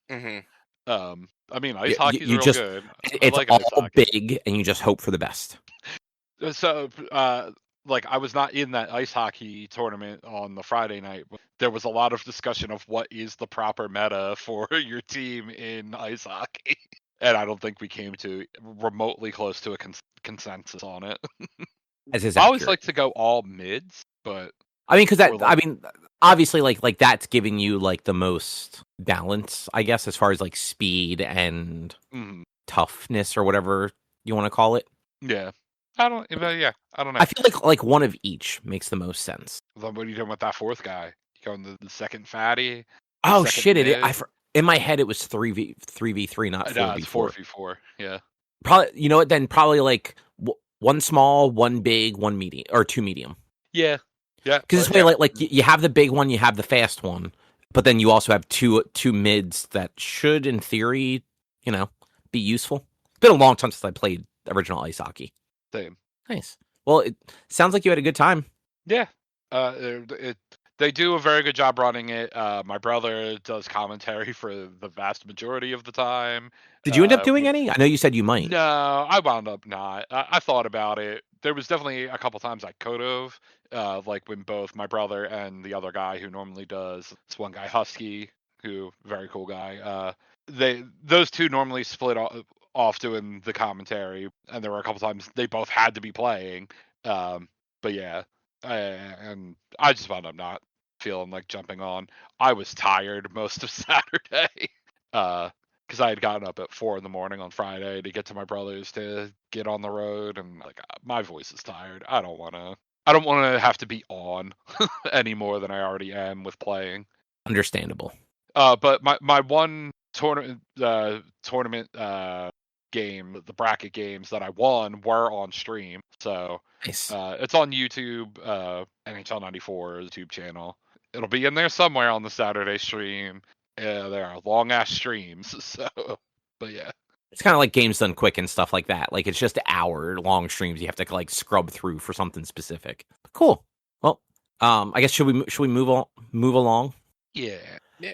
Mm-hmm. I mean, ice hockey's real good. It's like all big, and you just hope for the best. So, like, I was not in that ice hockey tournament on the Friday night. But there was a lot of discussion of what is the proper meta for your team in ice hockey. And I don't think we came to remotely close to a consensus on it. I always like to go all mids, but I mean, obviously, like that's giving you like the most balance, I guess, as far as like speed and toughness or whatever you want to call it. Yeah. I don't know. I feel like one of each makes the most sense. What are you doing with that fourth guy? You going the second fatty? Oh shit! In my head it was 3v3, not 4v4. It's 4v4. Yeah. Probably, you know what? Then probably like one small, one big, one medium, or two medium. Yeah. Yeah. Because this way, like you have the big one, you have the fast one, but then you also have two mids that should, in theory, be useful. It's been a long time since I played original ice hockey. Same. Nice. Well, it sounds like you had a good time. Yeah. They do a very good job running it. My brother does commentary for the vast majority of the time. Did you end up doing any? I know you said you might. No, I wound up not. I thought about it. There was definitely a couple times I could have, like when both my brother and the other guy who normally does, this one guy Husky, who very cool guy. Those two normally split off doing the commentary, and there were a couple times they both had to be playing. But yeah, and I just wound up not feeling like jumping on. I was tired most of Saturday. Because I had gotten up at 4 a.m. on Friday to get to my brother's to get on the road, and like my voice is tired. I don't want to have to be on any more than I already am with playing. Understandable. But my one tournament game, the bracket games that I won were on stream. So nice. It's on YouTube, NHL 94's YouTube channel. It'll be in there somewhere on the Saturday stream. Yeah, there are long ass streams, so but yeah. It's kind of like Games Done Quick and stuff like that. Like it's just hour-long streams you have to like scrub through for something specific. Cool. Well, I guess should we move along? Yeah.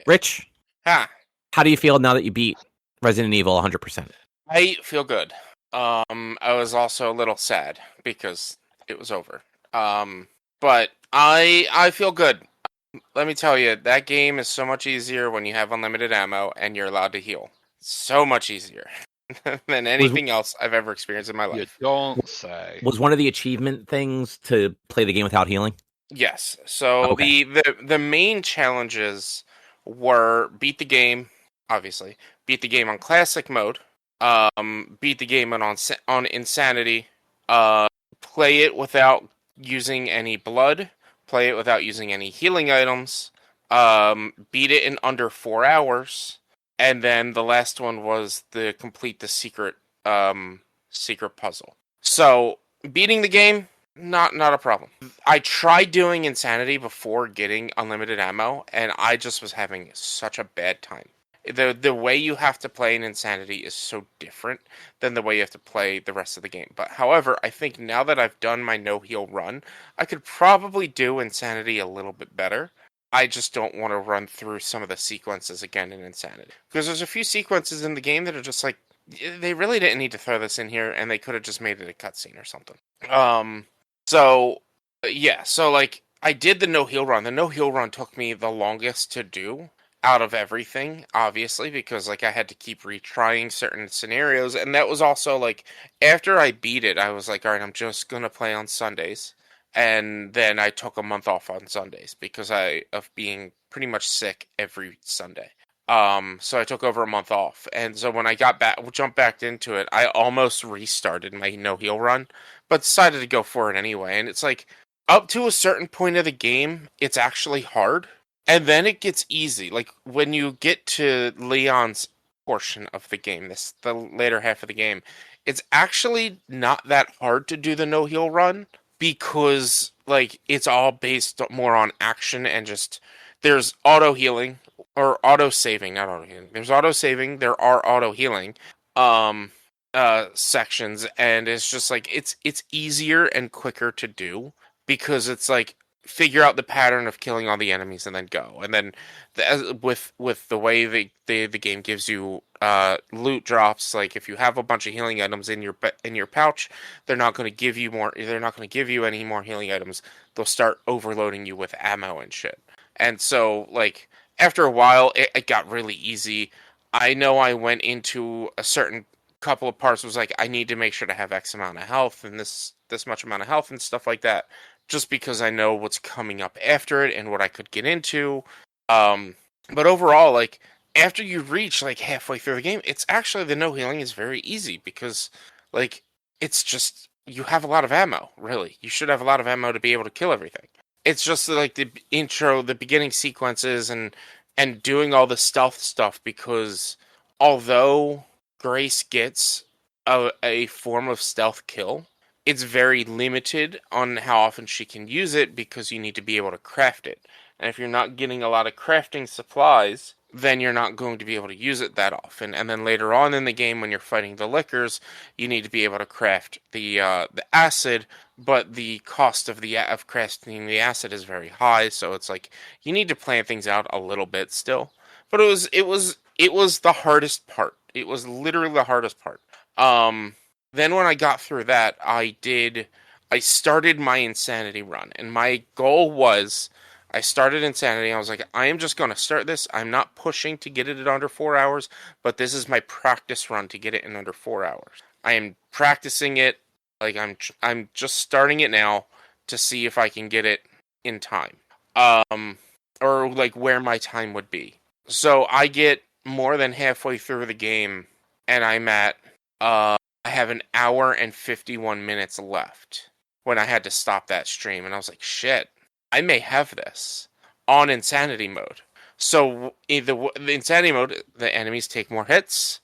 Rich, how do you feel now that you beat Resident Evil 100%? I feel good. I was also a little sad because it was over. But I feel good. Let me tell you, that game is so much easier when you have unlimited ammo and you're allowed to heal. So much easier than anything else I've ever experienced in my life. You don't say. Was one of the achievement things to play the game without healing? Yes. So okay. the main challenges were beat the game, obviously. Beat the game on classic mode. Beat the game on insanity. Play it without using any blood. Play it without using any healing items, beat it in under 4 hours, and then the last one was complete the secret puzzle. So beating the game, not a problem. I tried doing insanity before getting unlimited ammo, and I just was having such a bad time. The way you have to play in insanity is so different than the way you have to play the rest of the game. But however, I think now that I've done my no-heal run, I could probably do insanity a little bit better. I just don't want to run through some of the sequences again in insanity. Because there's a few sequences in the game that are just like, they really didn't need to throw this in here, and they could have just made it a cutscene or something. So like, I did the no-heal run. The no-heal run took me the longest to do out of everything, obviously, because like I had to keep retrying certain scenarios, and that was also like after I beat it, I was like, all right, I'm just gonna play on Sundays, and then I took a month off on Sundays because of being pretty much sick every Sunday. So I took over a month off, and so when I jumped back into it, I almost restarted my no heal run, but decided to go for it anyway. And it's like up to a certain point of the game, it's actually hard. And then it gets easy. Like, when you get to Leon's portion of the game, the later half of the game, it's actually not that hard to do the no-heal run, because, like, it's all based more on action and just, there's auto-healing, or auto-saving, not auto-healing. There's auto-saving, there are auto-healing, sections, and it's just, like, it's easier and quicker to do, because it's, like, figure out the pattern of killing all the enemies and then go. And then with the way the game gives you loot drops, like if you have a bunch of healing items in your pouch, they're not going to give you more. They're not going to give you any more healing items. They'll start overloading you with ammo and shit. And so, like, after a while, it got really easy. I know I went into a certain couple of parts, was like, I need to make sure to have X amount of health and this much amount of health and stuff like that, just because I know what's coming up after it and what I could get into. But overall, like, after you reach, like, halfway through the game, it's actually, the no healing is very easy, because, like, it's just, you have a lot of ammo, really. You should have a lot of ammo to be able to kill everything. It's just, like, the intro, the beginning sequences, and doing all the stealth stuff, because although Grace gets a form of stealth kill, it's very limited on how often she can use it, because you need to be able to craft it. And if you're not getting a lot of crafting supplies, then you're not going to be able to use it that often. And then later on in the game, when you're fighting the lickers, you need to be able to craft the acid, but the cost of crafting the acid is very high. So it's like you need to plan things out a little bit still. But it was the hardest part. It was literally the hardest part. Then when I got through that, I started my Insanity run, and my goal was, I started Insanity. I was like, I am just going to start this. I'm not pushing to get it in under 4 hours, but this is my practice run to get it in under 4 hours. I am practicing it. Like I'm just starting it now to see if I can get it in time. Or like where my time would be. So I get more than halfway through the game, and I'm at I have an hour and 51 minutes left when I had to stop that stream, and I was like, shit, I may have this on Insanity mode. So in the Insanity mode, the enemies take more hits.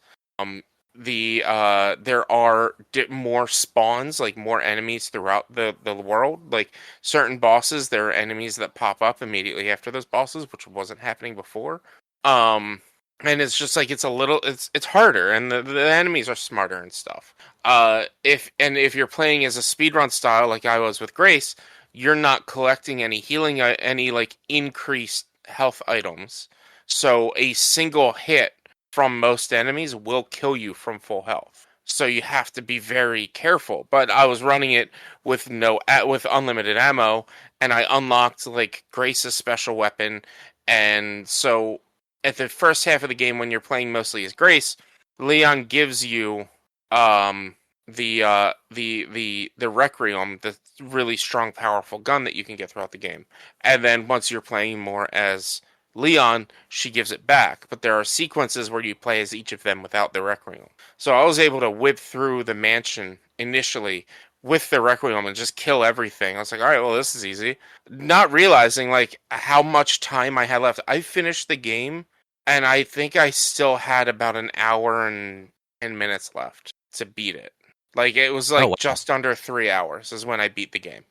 There are more spawns, like more enemies throughout the world. Like certain bosses, there are enemies that pop up immediately after those bosses, which wasn't happening before. And it's just like it's harder, and the enemies are smarter and stuff. If you're playing as a speedrun style like I was with Grace, you're not collecting any healing, any like increased health items. So a single hit from most enemies will kill you from full health. So you have to be very careful. But I was running it with unlimited ammo, and I unlocked like Grace's special weapon, and so at the first half of the game, when you're playing mostly as Grace, Leon gives you the Requiem, the really strong, powerful gun that you can get throughout the game. And then once you're playing more as Leon, she gives it back. But there are sequences where you play as each of them without the Requiem. So I was able to whip through the mansion initially with the Requiem and just kill everything. I was like, all right, well, this is easy. Not realizing like how much time I had left. I finished the game, and I think I still had about an hour and 10 minutes left to beat it. Like it was like just under 3 hours is when I beat the game.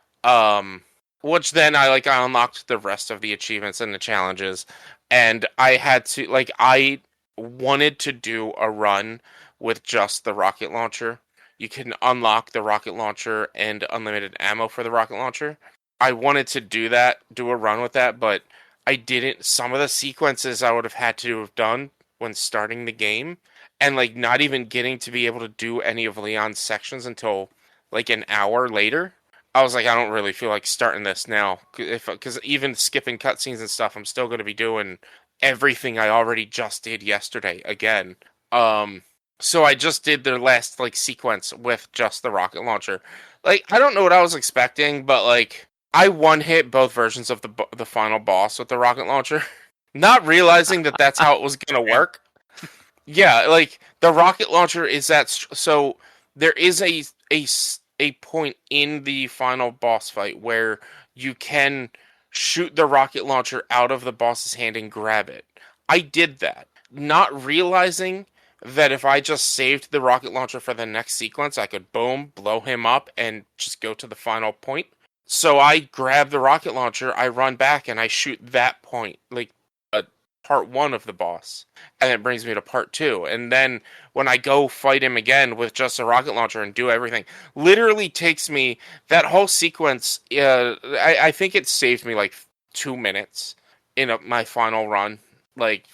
Which then I unlocked the rest of the achievements and the challenges, and I wanted to do a run with just the rocket launcher. You can unlock the rocket launcher and unlimited ammo for the rocket launcher. I wanted to do a run with that, but I didn't. Some of the sequences I would have had to have done when starting the game, and like not even getting to be able to do any of Leon's sections until like an hour later. I was like, I don't really feel like starting this now, because even skipping cutscenes and stuff, I'm still going to be doing everything I already just did yesterday again. So I just did their last like sequence with just the rocket launcher. Like I don't know what I was expecting, but like I one hit both versions of the final boss with the rocket launcher, not realizing that that's how it was gonna work. Yeah, like the rocket launcher is so there is a point in the final boss fight where you can shoot the rocket launcher out of the boss's hand and grab it. I did that, not realizing that if I just saved the rocket launcher for the next sequence, I could boom, blow him up, and just go to the final point. So I grab the rocket launcher, I run back, and I shoot that point, like part 1 of the boss. And it brings me to part 2. And then when I go fight him again with just a rocket launcher and do everything, literally takes me, that whole sequence, I think it saved me like 2 minutes in my final run, like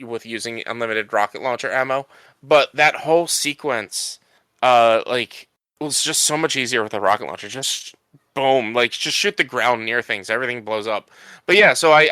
with using unlimited rocket launcher ammo. But that whole sequence, it was just so much easier with a rocket launcher. Just boom, like just shoot the ground near things, everything blows up. But yeah, so I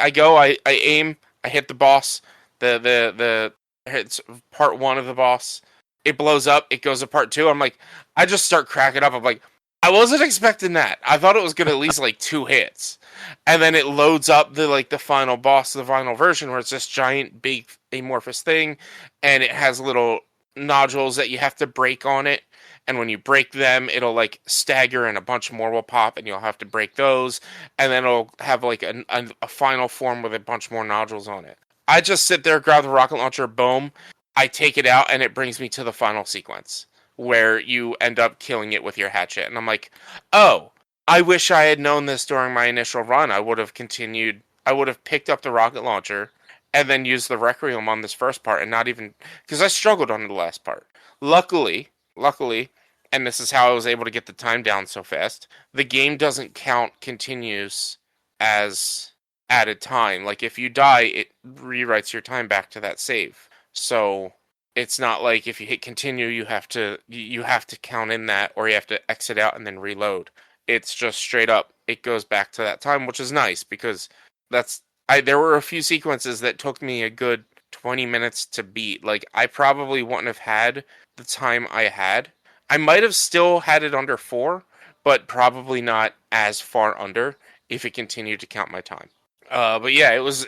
aim, I hit the boss, it's part 1 of the boss. It blows up, it goes to part 2. I'm like, I just start cracking up. I'm like, I wasn't expecting that. I thought it was gonna at least like 2 hits. And then it loads up the final boss, the final version, where it's this giant, big, amorphous thing, and it has little nodules that you have to break on it. And when you break them, it'll like stagger, and a bunch more will pop, and you'll have to break those. And then it'll have like a final form with a bunch more nodules on it. I just sit there, grab the rocket launcher, boom. I take it out, and it brings me to the final sequence, where you end up killing it with your hatchet. And I'm like, oh, I wish I had known this during my initial run. I would have continued I would have picked up the rocket launcher and then used the Requiem on this first part and not even because I struggled on the last part. Luckily, and this is how I was able to get the time down so fast. The game doesn't count continues as added time. Like if you die, it rewrites your time back to that save. So it's not like if you hit continue, you have to count in that, or you have to exit out and then reload. It's just straight up. It goes back to that time, which is nice because there were a few sequences that took me a good 20 minutes to beat. Like I probably wouldn't have had the time I had. I might have still had it under 4, but probably not as far under if it continued to count my time. But yeah, it was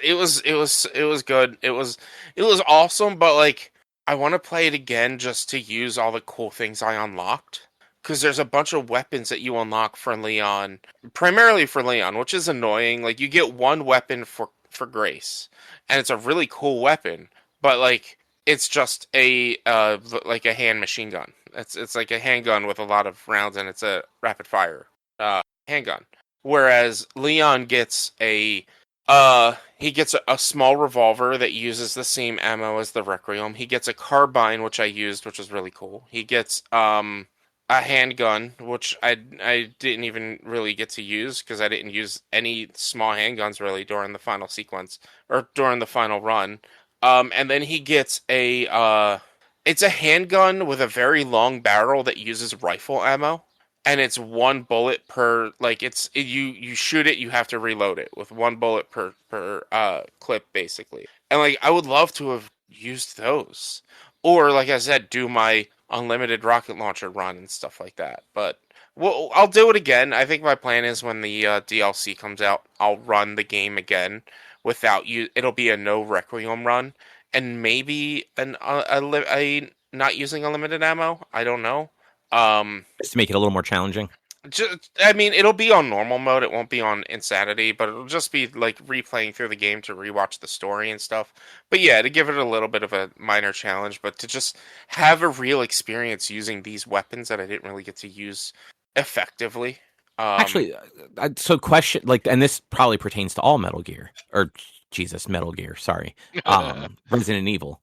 good. It was awesome, but like I want to play it again just to use all the cool things I unlocked. Because there's a bunch of weapons that you unlock for Leon, primarily for Leon, which is annoying. Like you get one weapon for Grace, and it's a really cool weapon, but like it's just like a hand machine gun. It's like a handgun with a lot of rounds, and it's a rapid fire handgun. Whereas Leon gets he gets a small revolver that uses the same ammo as the Requiem. He gets a carbine, which I used, which was really cool. He gets a handgun, which I didn't even really get to use because I didn't use any small handguns really during the final sequence or during the final run. And then he gets it's a handgun with a very long barrel that uses rifle ammo, and it's one bullet per like you shoot it, you have to reload it with one bullet per clip basically. And like I would love to have used those, or like I said, do my unlimited rocket launcher run and stuff like that. But well, I'll do it again. I think my plan is when the DLC comes out, I'll run the game again without you. It'll be a no Requiem run, and maybe a not using unlimited ammo. I don't know. Just to make it a little more challenging. I mean, it'll be on normal mode. It won't be on Insanity, but it'll just be like replaying through the game to rewatch the story and stuff. But yeah, to give it a little bit of a minor challenge, but to just have a real experience using these weapons that I didn't really get to use effectively. Actually, so question like, and this probably pertains to all Metal Gear or Jesus, Metal Gear. Sorry, Resident Evil.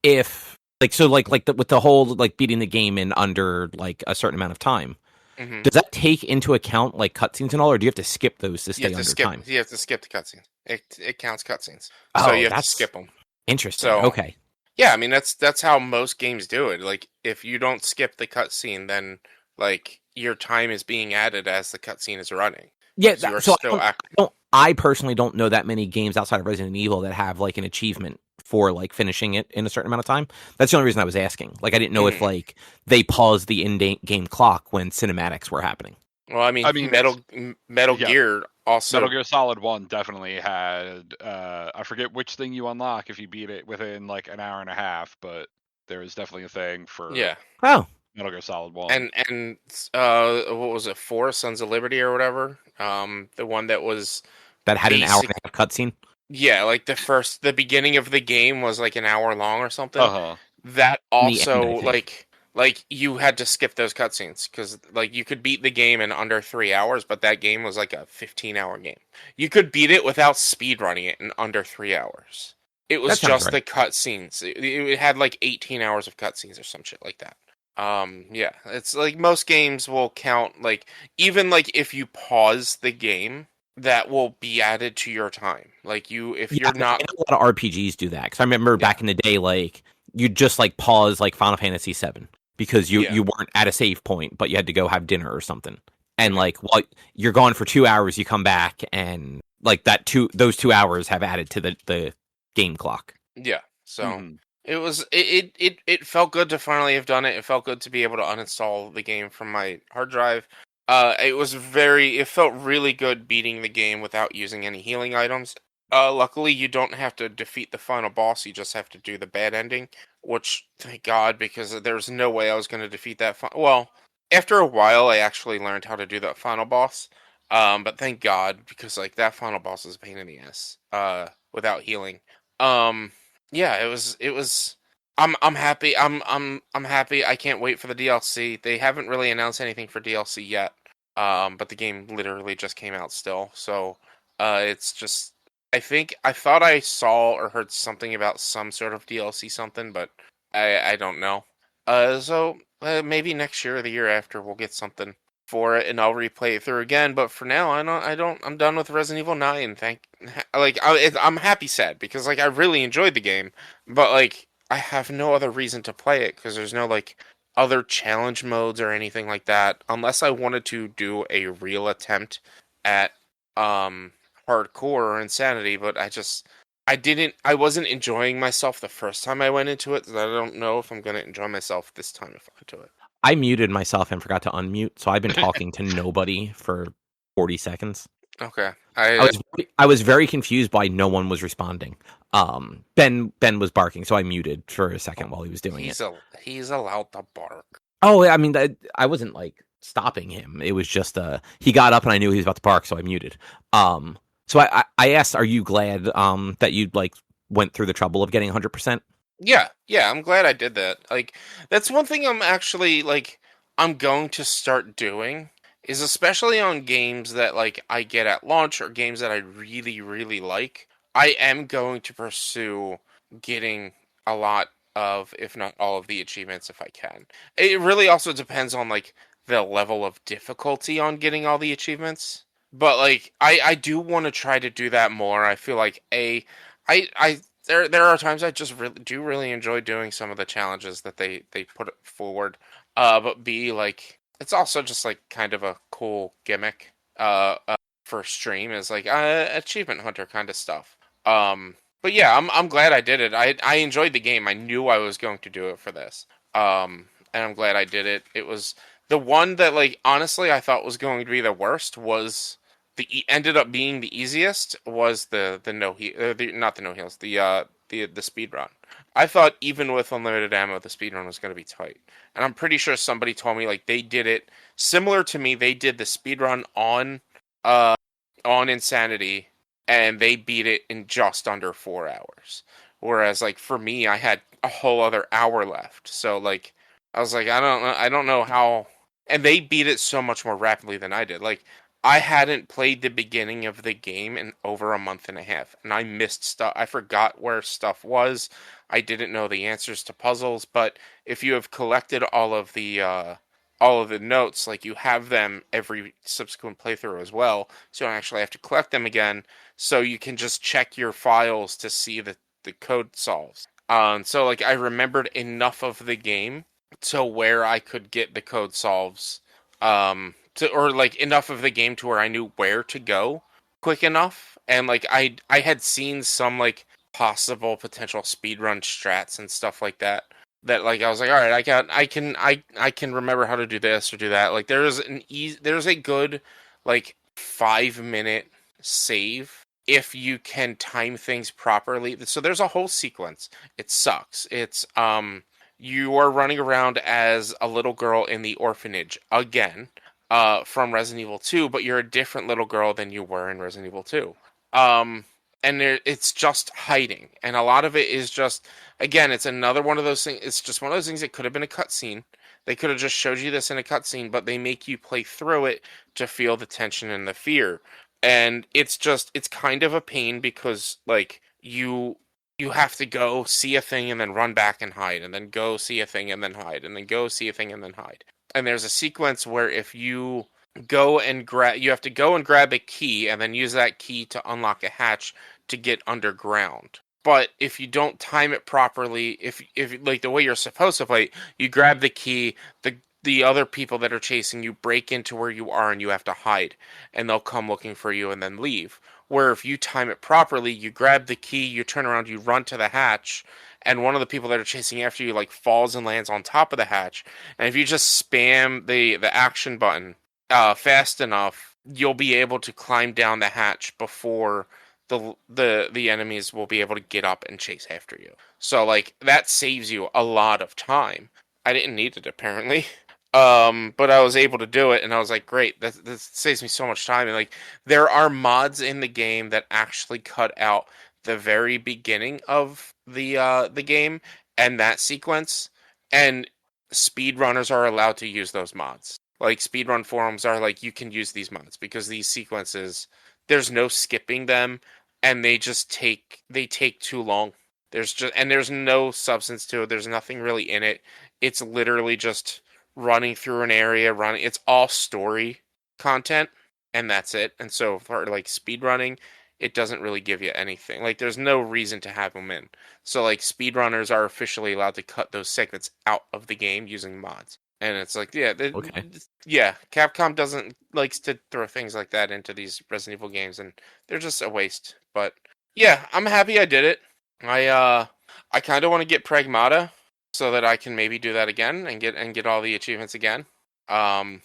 If like so, with the whole like beating the game in under like a certain amount of time. Mm-hmm. Does that take into account like cutscenes and all, or do you have to skip those to stay under time? You have to skip the cutscenes. It counts cutscenes, Oh, so you have to skip them. Interesting. So, okay. Yeah, I mean that's how most games do it. Like if you don't skip the cutscene, then like your time is being added as the cutscene is running. Yeah, So I personally don't know that many games outside of Resident Evil that have like an achievement for like finishing it in a certain amount of time. That's the only reason I was asking. Like I didn't know if like they paused the in-game clock when cinematics were happening. Well, I mean Metal Gear also. Metal Gear Solid 1 definitely had I forget which thing you unlock if you beat it within like an hour and a half, but there is definitely a thing for Oh. Metal Gear Solid 1. And what was it, 4 Sons of Liberty or whatever? The one that had an hour and a half cutscene. Yeah, like the beginning of the game was like an hour long or something. Uh-huh. That also end, like you had to skip those cutscenes because like you could beat the game in under 3 hours, but that game was like a 15-hour game. You could beat it without speedrunning it in under 3 hours. It was just the cutscenes. It had like 18 hours of cutscenes or some shit like that. Yeah, it's like most games will count like even like if you pause the game, that will be added to your time. Like you're not. I know a lot of RPGs do that because I remember back in the day, like you just like pause like Final Fantasy VII because you weren't at a save point, but you had to go have dinner or something, and like while you're gone for 2 hours, you come back and like those 2 hours have added to the game clock. Yeah, so. It felt good to finally have done it. It felt good to be able to uninstall the game from my hard drive. It felt really good beating the game without using any healing items. Luckily you don't have to defeat the final boss, you just have to do the bad ending, which thank God, because there's no way I was going to defeat that. Well, after a while I actually learned how to do that final boss. But thank God, because like that final boss is a pain in the ass. Without healing. Yeah, it was. I'm happy. I'm happy. I can't wait for the DLC. They haven't really announced anything for DLC yet. But the game literally just came out still. So, It's just I thought I saw or heard something about some sort of DLC something, but I don't know. So maybe next year or the year after we'll get something for it, and I'll replay it through again. But for now, I'm done with Resident Evil 9. I'm happy sad because like I really enjoyed the game, but like I have no other reason to play it because there's no like other challenge modes or anything like that unless I wanted to do a real attempt at um hardcore or insanity, but I wasn't enjoying myself the first time I went into it, so I don't know if I'm going to enjoy myself this time if I went to it. I muted myself and forgot to unmute, so I've been talking to nobody for 40 seconds. Okay. I was very confused by no one was responding. Ben was barking, so I muted for a second while he was doing it. He's allowed to bark. Oh, I mean, I wasn't like stopping him. It was just he got up and I knew he was about to bark, so I muted. So I asked, are you glad that you like went through the trouble of getting 100%? Yeah, I'm glad I did that. Like, that's one thing I'm actually, like, I'm going to start doing, is especially on games that, like, I get at launch or games that I really, really like, I am going to pursue getting a lot of, if not all of the achievements if I can. It really also depends on, like, the level of difficulty on getting all the achievements. But, like, I do want to try to do that more. I feel like, I there are times I just really enjoy doing some of the challenges that they put forward. But B, like it's also just like kind of a cool gimmick for stream is like achievement hunter kind of stuff. But yeah, I'm glad I did it. I enjoyed the game. I knew I was going to do it for this. And I'm glad I did it. It was the one that like honestly I thought was going to be the worst was ended up being the easiest was the no heal not the no heals the speed run. I thought even with unlimited ammo the speed run was going to be tight, and I'm pretty sure somebody told me like they did it similar to me. They did the speed run on Insanity, and they beat it in just under 4 hours. Whereas like for me, I had a whole other hour left. So like I was like I don't know how, and they beat it so much more rapidly than I did. Like I hadn't played the beginning of the game in over a month and a half, and I missed stuff. I forgot where stuff was. I didn't know the answers to puzzles, but if you have collected all of the notes, like you have them every subsequent playthrough as well, so you don't actually have to collect them again. So you can just check your files to see the code solves. So like I remembered enough of the game to where I could get the code solves. Or like enough of the game to where I knew where to go quick enough, and like I had seen some like possible potential speedrun strats and stuff like that. That like I was like, all right, I can remember how to do this or do that. Like there's a good like 5 minute save if you can time things properly. So there's a whole sequence. It sucks. It's you are running around as a little girl in the orphanage again. From Resident Evil 2, but you're a different little girl than you were in Resident Evil 2. And it's just hiding, and a lot of it is just, again, it's another one of those things. It's just one of those things that could have been a cutscene. They could have just showed you this in a cutscene, but they make you play through it to feel the tension and the fear. And it's kind of a pain because like you have to go see a thing and then run back and hide, and then go see a thing and then hide, and then go see a thing and then hide. And there's a sequence where if you you have to go and grab a key and then use that key to unlock a hatch to get underground. But if you don't time it properly, if like the way you're supposed to play, you grab the key, the other people that are chasing you break into where you are and you have to hide, and they'll come looking for you and then leave. Where if you time it properly, you grab the key, you turn around, you run to the hatch, and one of the people that are chasing after you like falls and lands on top of the hatch. And if you just spam the action button fast enough, you'll be able to climb down the hatch before the enemies will be able to get up and chase after you. So like that saves you a lot of time. I didn't need it apparently. But I was able to do it, and I was like, great, that saves me so much time. And like, there are mods in the game that actually cut out the very beginning of the game and that sequence, and speedrunners are allowed to use those mods. Like speedrun forums are like, you can use these mods because these sequences there's no skipping them, and they take too long. There's no substance to it. There's nothing really in it. It's literally just running through an area, running. It's all story content, and that's it. And so for like speed running, it doesn't really give you anything. Like there's no reason to have them in. So like speedrunners are officially allowed to cut those segments out of the game using mods. And it's like, Okay. yeah, Capcom doesn't likes to throw things like that into these Resident Evil games, and they're just a waste. But yeah, I'm happy I did it. I kind of want to get Pragmata so that I can maybe do that again and get all the achievements again. Or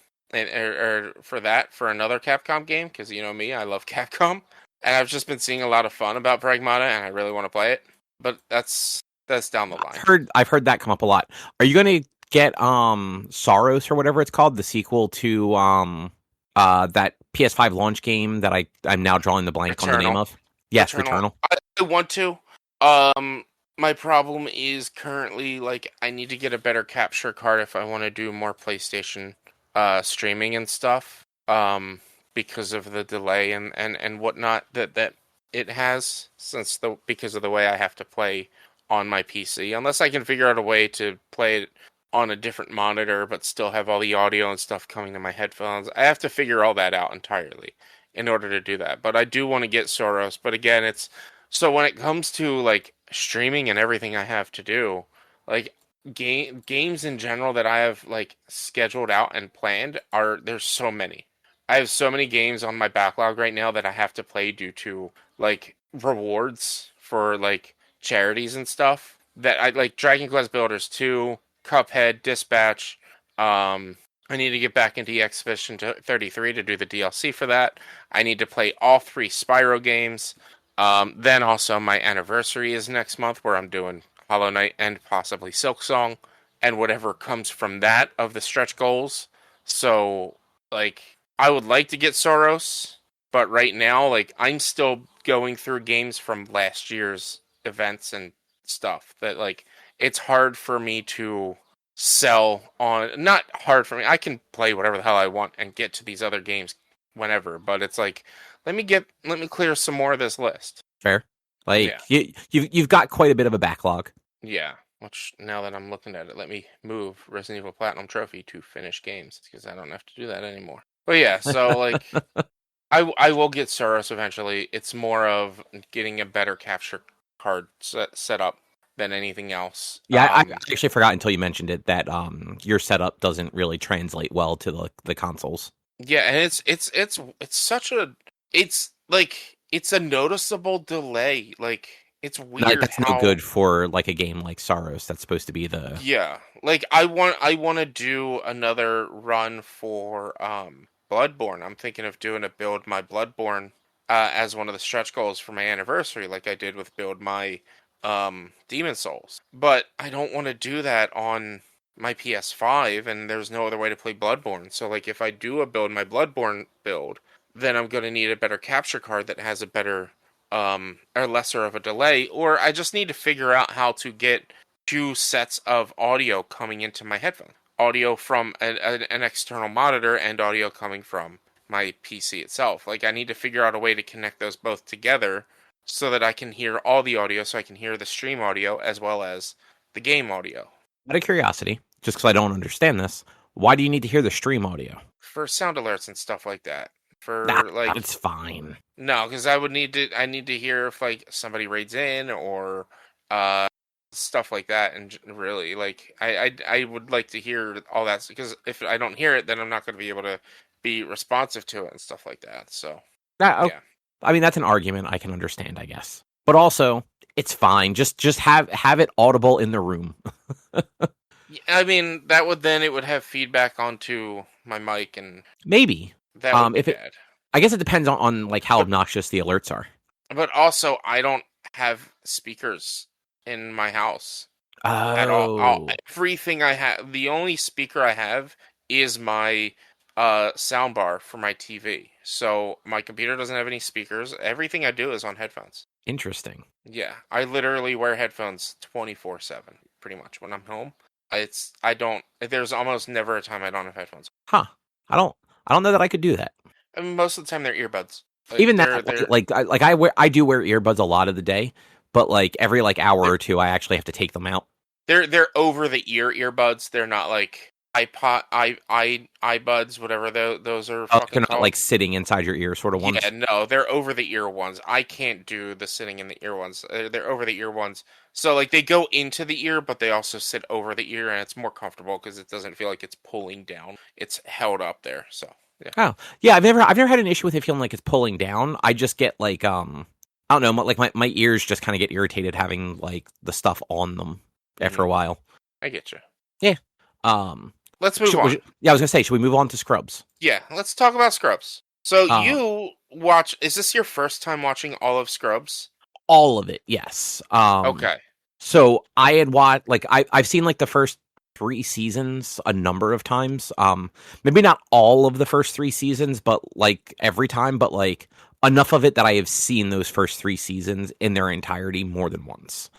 for another Capcom game, because you know me, I love Capcom, and I've just been seeing a lot of fun about Pragmata, and I really want to play it. But that's down the line. I've heard that come up a lot. Are you going to get Soros or whatever it's called, the sequel to that PS5 launch game that I'm now drawing the blank on the name of? Yes, Returnal. I want to. My problem is currently like I need to get a better capture card if I want to do more PlayStation streaming and stuff. Because of the delay and whatnot that it has because of the way I have to play on my PC. Unless I can figure out a way to play it on a different monitor but still have all the audio and stuff coming to my headphones. I have to figure all that out entirely in order to do that. But I do want to get Soros. But again, it's so when it comes to like streaming and everything I have to do, like games in general that I have like scheduled out and planned there's so many. I have so many games on my backlog right now that I have to play due to like rewards for like charities and stuff that I like Dragon Quest Builders 2, Cuphead, Dispatch. I need to get back into Expedition 33 to do the DLC for that. I need to play all 3 Spyro games. Then also my anniversary is next month where I'm doing Hollow Knight and possibly Silksong and whatever comes from that of the stretch goals. So like I would like to get Soros, but right now like I'm still going through games from last year's events and stuff that like it's hard for me to sell on. Not hard for me. I can play whatever the hell I want and get to these other games whenever, but it's like let me clear some more of this list. Fair. Like you've got quite a bit of a backlog. Yeah. Which now that I'm looking at it, let me move Resident Evil Platinum Trophy to finish games because I don't have to do that anymore. But yeah, so like I will get Soros eventually. It's more of getting a better capture card set up than anything else. Yeah, I actually forgot until you mentioned it that your setup doesn't really translate well to the consoles. Yeah, and it's such a it's a noticeable delay. Like it's weird. That's no good for like a game like Soros. That's supposed to be the Like I want to do another run for Bloodborne. I'm thinking of doing a build my Bloodborne as one of the stretch goals for my anniversary, like I did with build my Demon Souls. But I don't want to do that on my PS5, and there's no other way to play Bloodborne. So like if I do a build my Bloodborne build, then I'm going to need a better capture card that has a better or lesser of a delay, or I just need to figure out how to get 2 sets of audio coming into my headphone. Audio from an external monitor and audio coming from my PC itself. Like I need to figure out a way to connect those both together so that I can hear all the audio, so I can hear the stream audio as well as the game audio. Out of curiosity, just because I don't understand this, why do you need to hear the stream audio? For sound alerts and stuff like that. It's fine. No, because I need to hear if like somebody raids in or stuff like that, and really like I would like to hear all that, because if I don't hear it, then I'm not going to be able to be responsive to it and stuff like that. So yeah, I mean that's an argument I can understand, I guess, but also it's fine. Just have it audible in the room. I mean that would it would have feedback onto my mic, and maybe that would be bad. I guess it depends on like how obnoxious the alerts are. But also, I don't have speakers in my house at all. Everything I have, the only speaker I have is my soundbar for my TV. So my computer doesn't have any speakers. Everything I do is on headphones. Interesting. Yeah, I literally wear headphones 24/7, pretty much when I'm home. There's almost never a time I don't have headphones. Huh. I don't know that I could do that. I mean, most of the time they're earbuds. Even that, I do wear earbuds a lot of the day, but like every like hour or two, I actually have to take them out. They're over the ear earbuds. They're not like iBuds, whatever those are Oh, fucking they're not called. like sitting inside your ear sort of ones. Yeah, no, they're over the ear ones. I can't do the sitting in the ear ones. They're over the ear ones. So like they go into the ear, but they also sit over the ear, and it's more comfortable because it doesn't feel like it's pulling down. It's held up there. So yeah. Oh, yeah, I've never had an issue with it feeling like it's pulling down. I just get like I don't know, like my ears just kind of get irritated having like the stuff on them after a while. I get you. Yeah. Let's move on. Yeah, I was gonna say, should we move on to Scrubs? Yeah, let's talk about Scrubs. So Um, is this your first time watching all of Scrubs? All of it, yes. Okay. So I had watched I've seen like the first 3 seasons a number of times. Maybe not all of the first 3 seasons, but like every time, but like enough of it that I have seen those first 3 seasons in their entirety more than once.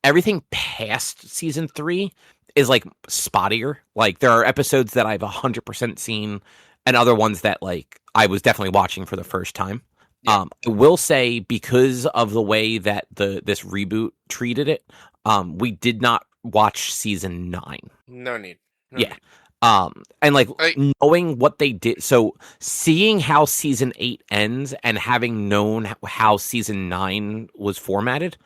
Everything past season 3 is like spottier. Like there are episodes that I've 100% seen, and other ones that like I was definitely watching for the first time. Yeah. I will say, because of the way that this reboot treated it, we did not watch season 9. No need. Yeah. And like knowing what they did, so seeing how season 8 ends and having known how season 9 was formatted,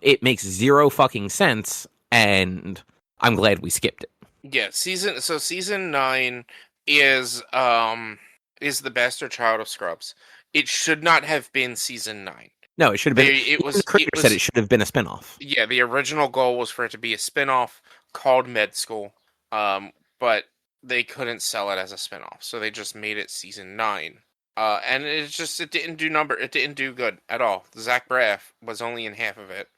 it makes zero fucking sense, and I'm glad we skipped it. Yeah, season 9 is the bastard child of Scrubs. It should not have been season 9. No, it should have been. The creator said it should have been a spinoff. Yeah, the original goal was for it to be a spinoff called Med School, but they couldn't sell it as a spinoff, so they just made it season 9. And it didn't do good at all. Zach Braff was only in half of it.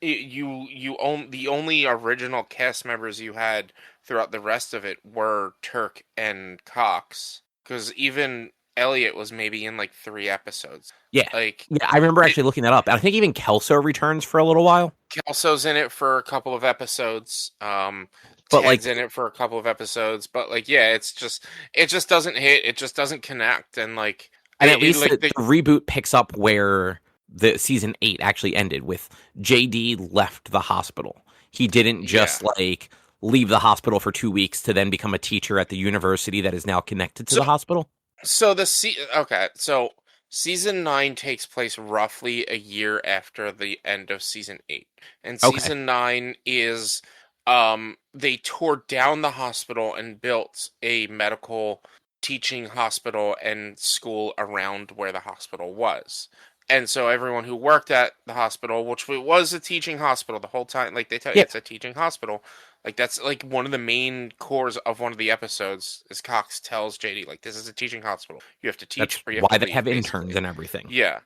The only original cast members you had throughout the rest of it were Turk and Cox, because even Elliot was maybe in like 3 episodes. Yeah, I remember actually looking that up. I think even Kelso returns for a little while. Kelso's in it for a couple of episodes. But Ted's in it for a couple of episodes. But like, yeah, it just doesn't hit. It just doesn't connect. And like, and at least the reboot picks up where the season 8 actually ended, with JD left the hospital. He didn't just like leave the hospital for 2 weeks to then become a teacher at the university that is now connected to the hospital. So so season 9 takes place roughly a year after the end of season 8. And season 9 is they tore down the hospital and built a medical teaching hospital and school around where the hospital was. And so everyone who worked at the hospital, which was a teaching hospital the whole time, like they tell you it's a teaching hospital, like that's like one of the main cores of one of the episodes is Cox tells JD, like, this is a teaching hospital. You have to teach. That's why they have interns and everything. Yeah.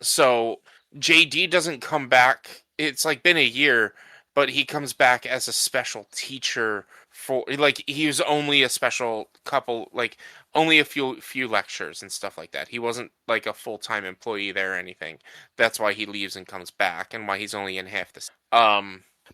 So JD doesn't come back. It's like been a year, but he comes back as a special teacher for, like, he was only a special couple, like, only a few lectures and stuff like that. He wasn't like a full-time employee there or anything. That's why he leaves and comes back, and why he's only in half this.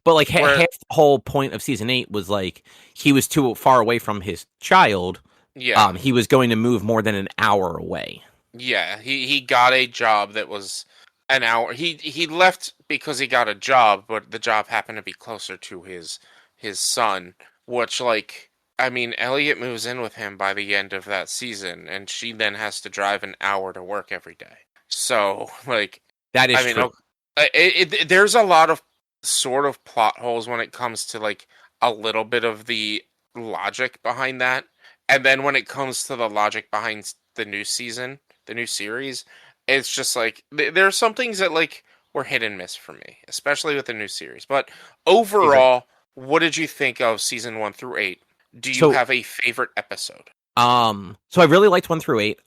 But like half the whole point of season 8 was like he was too far away from his child. Yeah. He was going to move more than an hour away. Yeah, he got a job that was an hour. He left because he got a job, but the job happened to be closer to his son, which, like, I mean, Elliot moves in with him by the end of that season, and she then has to drive an hour to work every day. So, like, that is true. There's a lot of sort of plot holes when it comes to like a little bit of the logic behind that, and then when it comes to the logic behind the new season, the new series, it's just like there are some things that like were hit and miss for me, especially with the new series. But overall, what did you think of season 1 through 8? Do you have a favorite episode? So I really liked 1 through 8.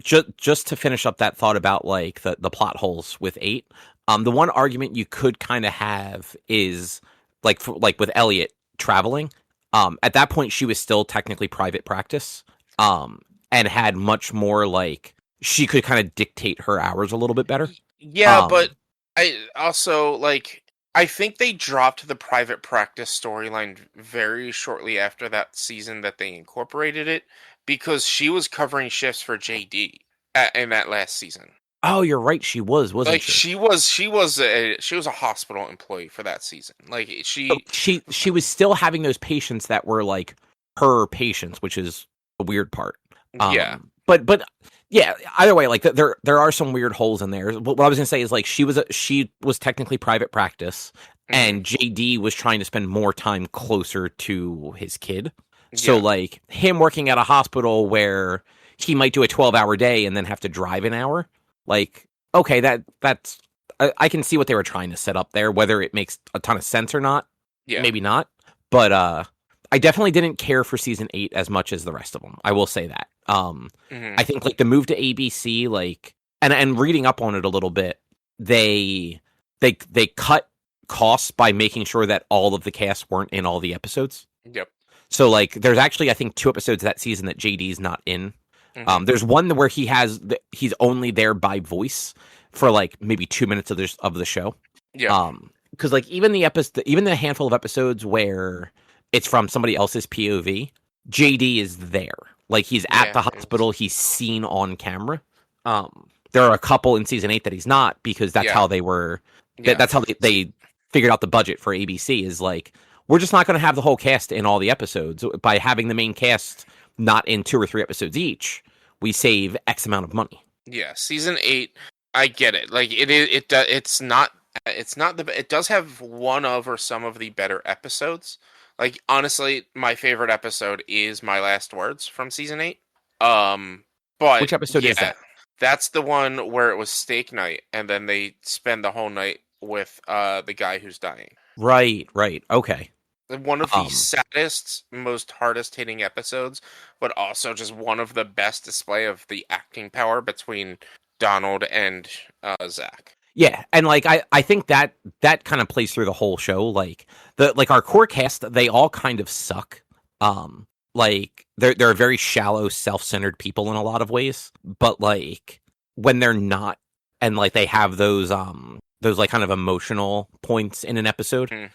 Just to finish up that thought about like the plot holes with 8. The one argument you could kind of have is like with Elliot traveling. At that point, she was still technically private practice. And had much more like she could kind of dictate her hours a little bit better. Yeah, but I also like I think they dropped the private practice storyline very shortly after that season that they incorporated it, because she was covering shifts for JD. in that last season. Oh, you're right. She wasn't Like she? she was a hospital employee for that season. Like So she was still having those patients that were like her patients, which is a weird part. Yeah. But yeah, either way, like there are some weird holes in there. What I was gonna say is like she was technically private practice, and JD was trying to spend more time closer to his kid. So like him working at a hospital where he might do a 12-hour day and then have to drive an hour. Like, okay, that's I can see what they were trying to set up there. Whether it makes a ton of sense or not, maybe not. But I definitely didn't care for season 8 as much as the rest of them. I will say that. I think like the move to ABC, like, and reading up on it a little bit, they cut costs by making sure that all of the cast weren't in all the episodes. Yep. So like, there's actually I think 2 episodes that season that JD's not in. There's one where he's only there by voice for like maybe 2 minutes of the show. Yeah. Because like even the handful of episodes where it's from somebody else's POV, JD is there. Like he's at the hospital, he's seen on camera. There are a couple in season 8 that he's not because that's how they were. That's how they figured out the budget for ABC is like we're just not going to have the whole cast in all the episodes. By having the main cast not in 2 or 3 episodes each, we save X amount of money. Yeah, season 8, I get it. Like it does have one of or some of the better episodes. Like honestly, my favorite episode is My Last Words from season 8. But which episode is that? That's the one where it was steak night, and then they spend the whole night with the guy who's dying. Right. Okay. One of the saddest, most hardest hitting episodes, but also just one of the best display of the acting power between Donald and Zach. Yeah, and like I think that kind of plays through the whole show. Like our core cast, they all kind of suck. Like they're very shallow, self-centered people in a lot of ways. But like when they're not, and like they have those like kind of emotional points in an episode.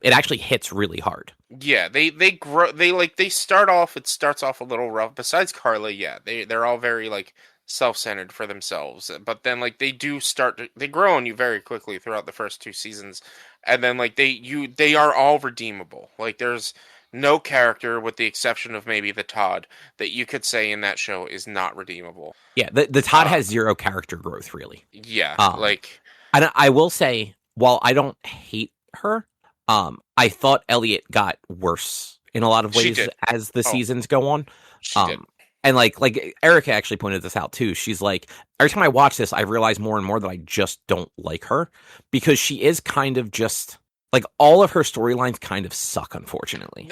It actually hits really hard. Yeah, they grow. They start off. It starts off a little rough. Besides Carla, they're all very like self-centered for themselves. But then like they grow on you very quickly throughout the first 2 seasons, and then like they are all redeemable. Like there's no character, with the exception of maybe the Todd, that you could say in that show is not redeemable. Yeah, the Todd has 0 character growth really. Yeah, and I will say, while I don't hate her. I thought Elliot got worse in a lot of ways as the seasons go on. She did. And like Erica actually pointed this out too. She's like, every time I watch this, I realize more and more that I just don't like her because she is kind of just like all of her storylines kind of suck, unfortunately.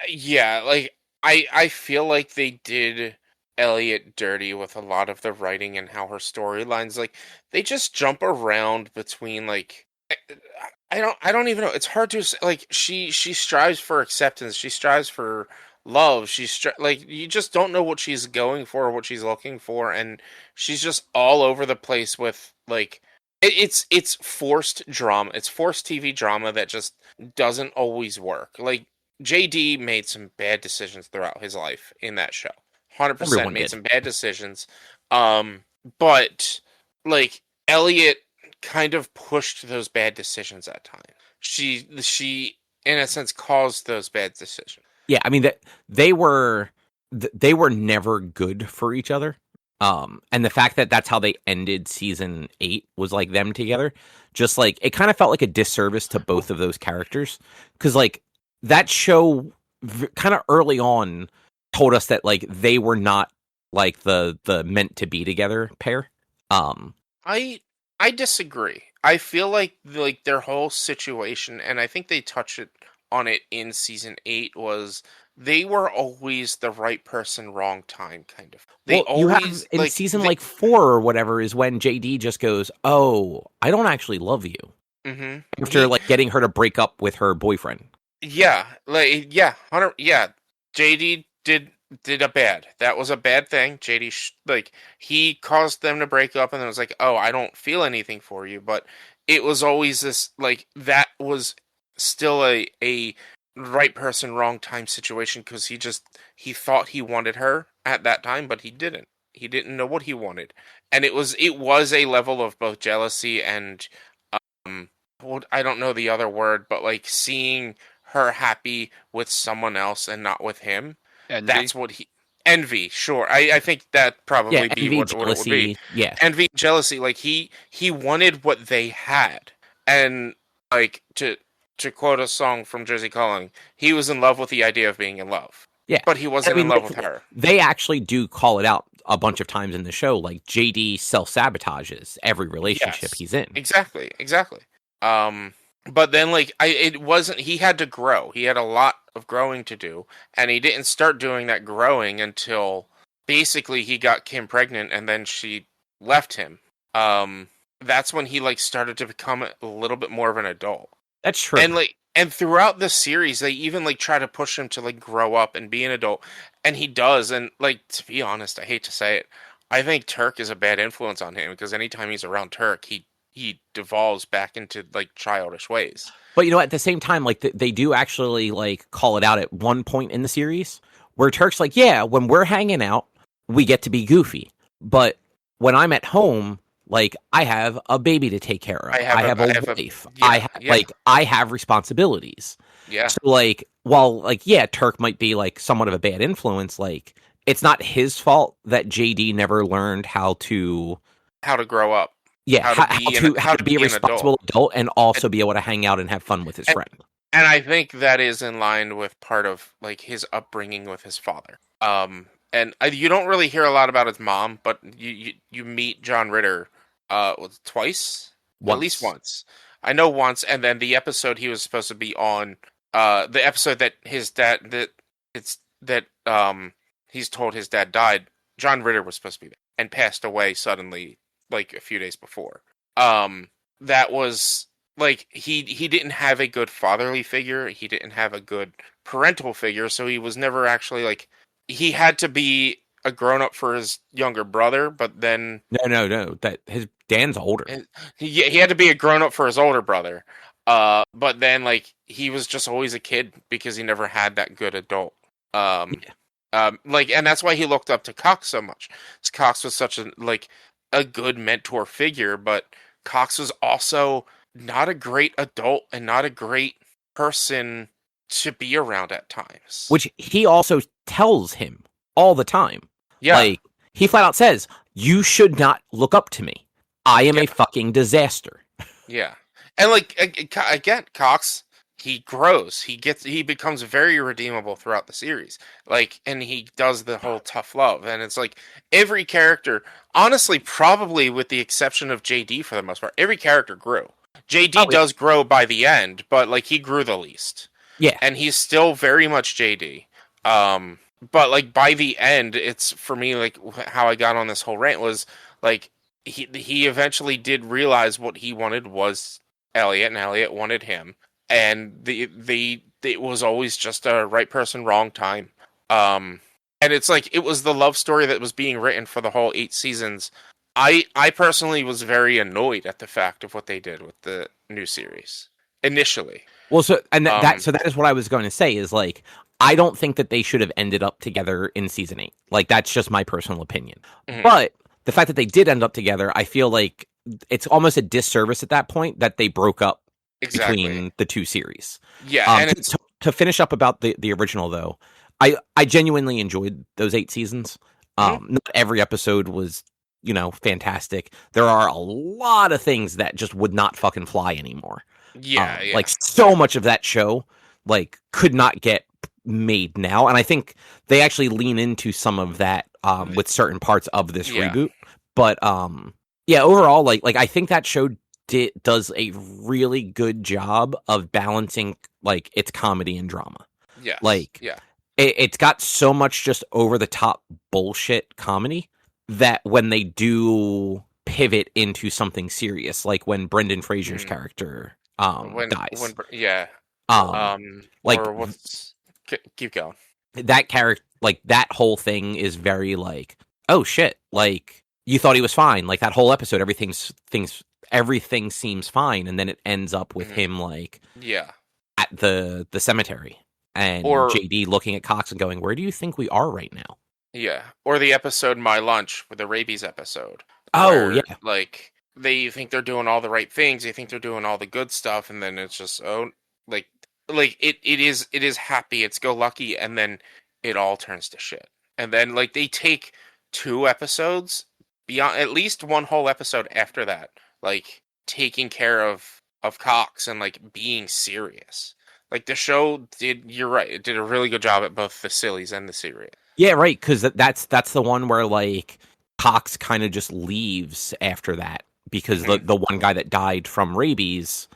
Yeah, like I feel like they did Elliot dirty with a lot of the writing and how her storylines, like they just jump around between like I don't even know. It's hard to say. Like she strives for acceptance. She strives for love. Like you just don't know what she's going for, what she's looking for, and she's just all over the place with like it's forced drama. It's forced TV drama that just doesn't always work. Like JD made some bad decisions throughout his life in that show. 100% made some bad decisions. But like Elliot kind of pushed those bad decisions at times. She in a sense caused those bad decisions. Yeah, I mean they were never good for each other. And the fact that that's how they ended season 8 was like them together, just like it kind of felt like a disservice to both of those characters because like that show kind of early on told us that like they were not like the meant to be together pair. I disagree. I feel like their whole situation, and I think they touched on it in season 8, was they were always the right person, wrong time, kind of. You have in season 4 or whatever is when JD just goes, "Oh, I don't actually love you." Mm-hmm. After like getting her to break up with her boyfriend. Yeah, JD did a bad. That was a bad thing. JD he caused them to break up, and then it was like, "Oh, I don't feel anything for you." But it was always this like that was still a right person, wrong time situation because he thought he wanted her at that time, but he didn't. He didn't know what he wanted, and it was a level of both jealousy and I don't know the other word, but like seeing her happy with someone else and not with him. Envy. That's what he envy. Sure, I think that probably be envy, what it would be. jealousy, yeah. Envy, jealousy. Like he wanted what they had, and like to quote a song from Jersey Calling, he was in love with the idea of being in love. Yeah. But he wasn't in love with her. They actually do call it out a bunch of times in the show. Like, JD self-sabotages every relationship he's in. Exactly. But then, like, it wasn't... He had to grow. He had a lot of growing to do. And he didn't start doing that growing until basically he got Kim pregnant and then she left him. That's when he, like, started to become a little bit more of an adult. That's true. And, like... And throughout the series, they even, like, try to push him to, like, grow up and be an adult. And he does. And, like, to be honest, I hate to say it, I think Turk is a bad influence on him. Because anytime he's around Turk, he devolves back into, like, childish ways. But, you know, at the same time, like, they do actually, like, call it out at one point in the series. Where Turk's like, yeah, when we're hanging out, we get to be goofy. But when I'm at home... Like, I have a baby to take care of. I have a wife. I have responsibilities. Yeah. So, like, while, like, yeah, Turk might be, like, somewhat of a bad influence, like, it's not his fault that JD never learned how to grow up. Yeah, how to be a responsible adult and also be able to hang out and have fun with his friend. And I think that is in line with part of, like, his upbringing with his father. And you don't really hear a lot about his mom, but you meet John Ritter twice? At least once. I know once, and then the episode he was supposed to be on, the episode that his dad he's told his dad died, John Ritter was supposed to be there and passed away suddenly, like a few days before. That was like he didn't have a good fatherly figure, he didn't have a good parental figure, so he was never actually like he had to be a grown-up for his younger brother, but then... No. That his Dan's older. He had to be a grown-up for his older brother. But then, like, he was just always a kid because he never had that good adult. And that's why he looked up to Cox so much. Cox was such a good mentor figure, but Cox was also not a great adult and not a great person to be around at times. Which he also tells him all the time. Yeah. Like, he flat out says, you should not look up to me. I am a fucking disaster. Yeah. And, like, again, Cox, he grows. He becomes very redeemable throughout the series. Like, and he does the whole tough love. And it's like, every character, honestly, probably with the exception of JD for the most part, every character grew. JD does grow by the end, but, like, he grew the least. Yeah. And he's still very much JD. But, like, by the end, it's, for me, like, how I got on this whole rant was, like, he eventually did realize what he wanted was Elliot, and Elliot wanted him. And it was always just a right person, wrong time. And it's like, it was the love story that was being written for the whole 8 seasons. I personally was very annoyed at the fact of what they did with the new series, initially. Well, so that is what I was going to say, is, like, I don't think that they should have ended up together in season 8. Like, that's just my personal opinion. Mm-hmm. But the fact that they did end up together, I feel like it's almost a disservice at that point that they broke up between the two series. Yeah, and to finish up about the original, though, I genuinely enjoyed those 8 seasons. Not every episode was, you know, fantastic. There are a lot of things that just would not fucking fly anymore. Yeah. Like, so much of that show, like, could not get made now, and I think they actually lean into some of that with certain parts of this reboot. But overall, like I think that show does a really good job of balancing, like, its comedy and drama. Yeah, it's got so much just over the top bullshit comedy that when they do pivot into something serious, like when Brendan Fraser's character dies. Keep going. That character, like, that whole thing is very, like, oh shit, like, you thought he was fine, like, that whole episode, everything seems fine, and then it ends up with him, like, at the cemetery, and JD looking at Cox and going, where do you think we are right now? Yeah, or the episode My Lunch with the rabies episode, Oh yeah, where like they think they're doing all the right things, they think they're doing all the good stuff, and then it's just like it is happy, it's go lucky, and then it all turns to shit. And then like they take 2 episodes beyond at least one whole episode after that, like taking care of Cox and like being serious. Like the show did, you're right, it did a really good job at both the sillies and the serious. yeah, right. Because that's the one where like Cox kind of just leaves after that because Mhm. the one guy that died from rabies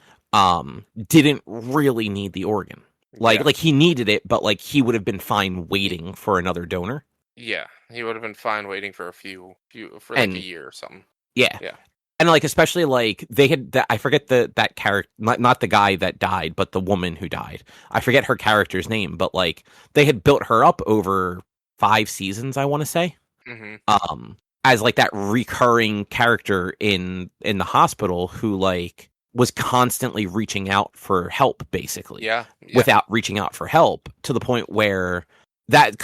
didn't really need the organ. Yeah. Like he needed it, but like he would have been fine waiting for another donor. Yeah, he would have been fine waiting for for like a And year or something. yeah, Yeah. and like especially like they had I forget that character, not the guy that died, but the woman who died. I forget her character's name, but like they had built her up over 5 seasons, I want to say, hmm as like that recurring character in the hospital who like was constantly reaching out for help, basically, Yeah. Yeah. without reaching out for help, to the point where that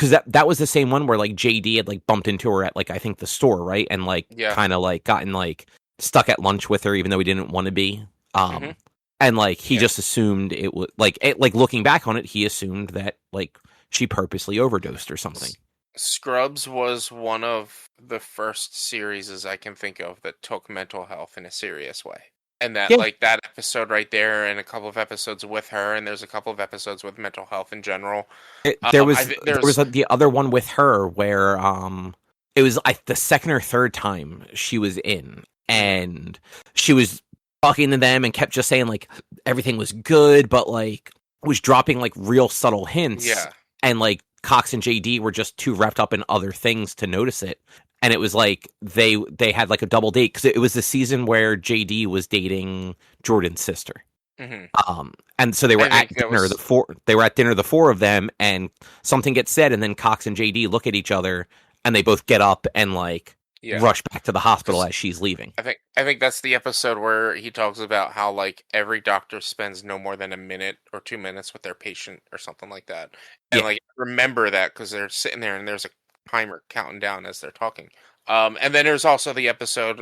was the same one where like JD had like bumped into her at like I think the store, right, and like Yeah. kind of like gotten like stuck at lunch with her even though he didn't want to be, hmm and like he Yeah. just assumed it was like like looking back on it, he assumed that like she purposely overdosed or something. Scrubs was one of the first series I can think of that took mental health in a serious way. And that Yeah. like that episode right there and a couple of episodes with her, and there's a couple of episodes with mental health in general. There I was think there was there's the other one with her where it was like the second or third time she was in, and she was talking to them and kept just saying like everything was good, but like was dropping like real subtle hints, yeah. and like Cox and JD were just too wrapped up in other things to notice it. And it was like they had like a double date because it was the season where JD was dating Jordan's sister. hmm And so they were I at think that dinner. was They were at dinner, the four of them, and something gets said, and then Cox and JD look at each other, and they both get up and like yeah. rush back to the hospital 'Cause as she's leaving. I think that's the episode where he talks about how like every doctor spends no more than a minute or 2 minutes with their patient or something like that. And Yeah, like remember that because they're sitting there and there's a timer counting down as they're talking. And then there's also the episode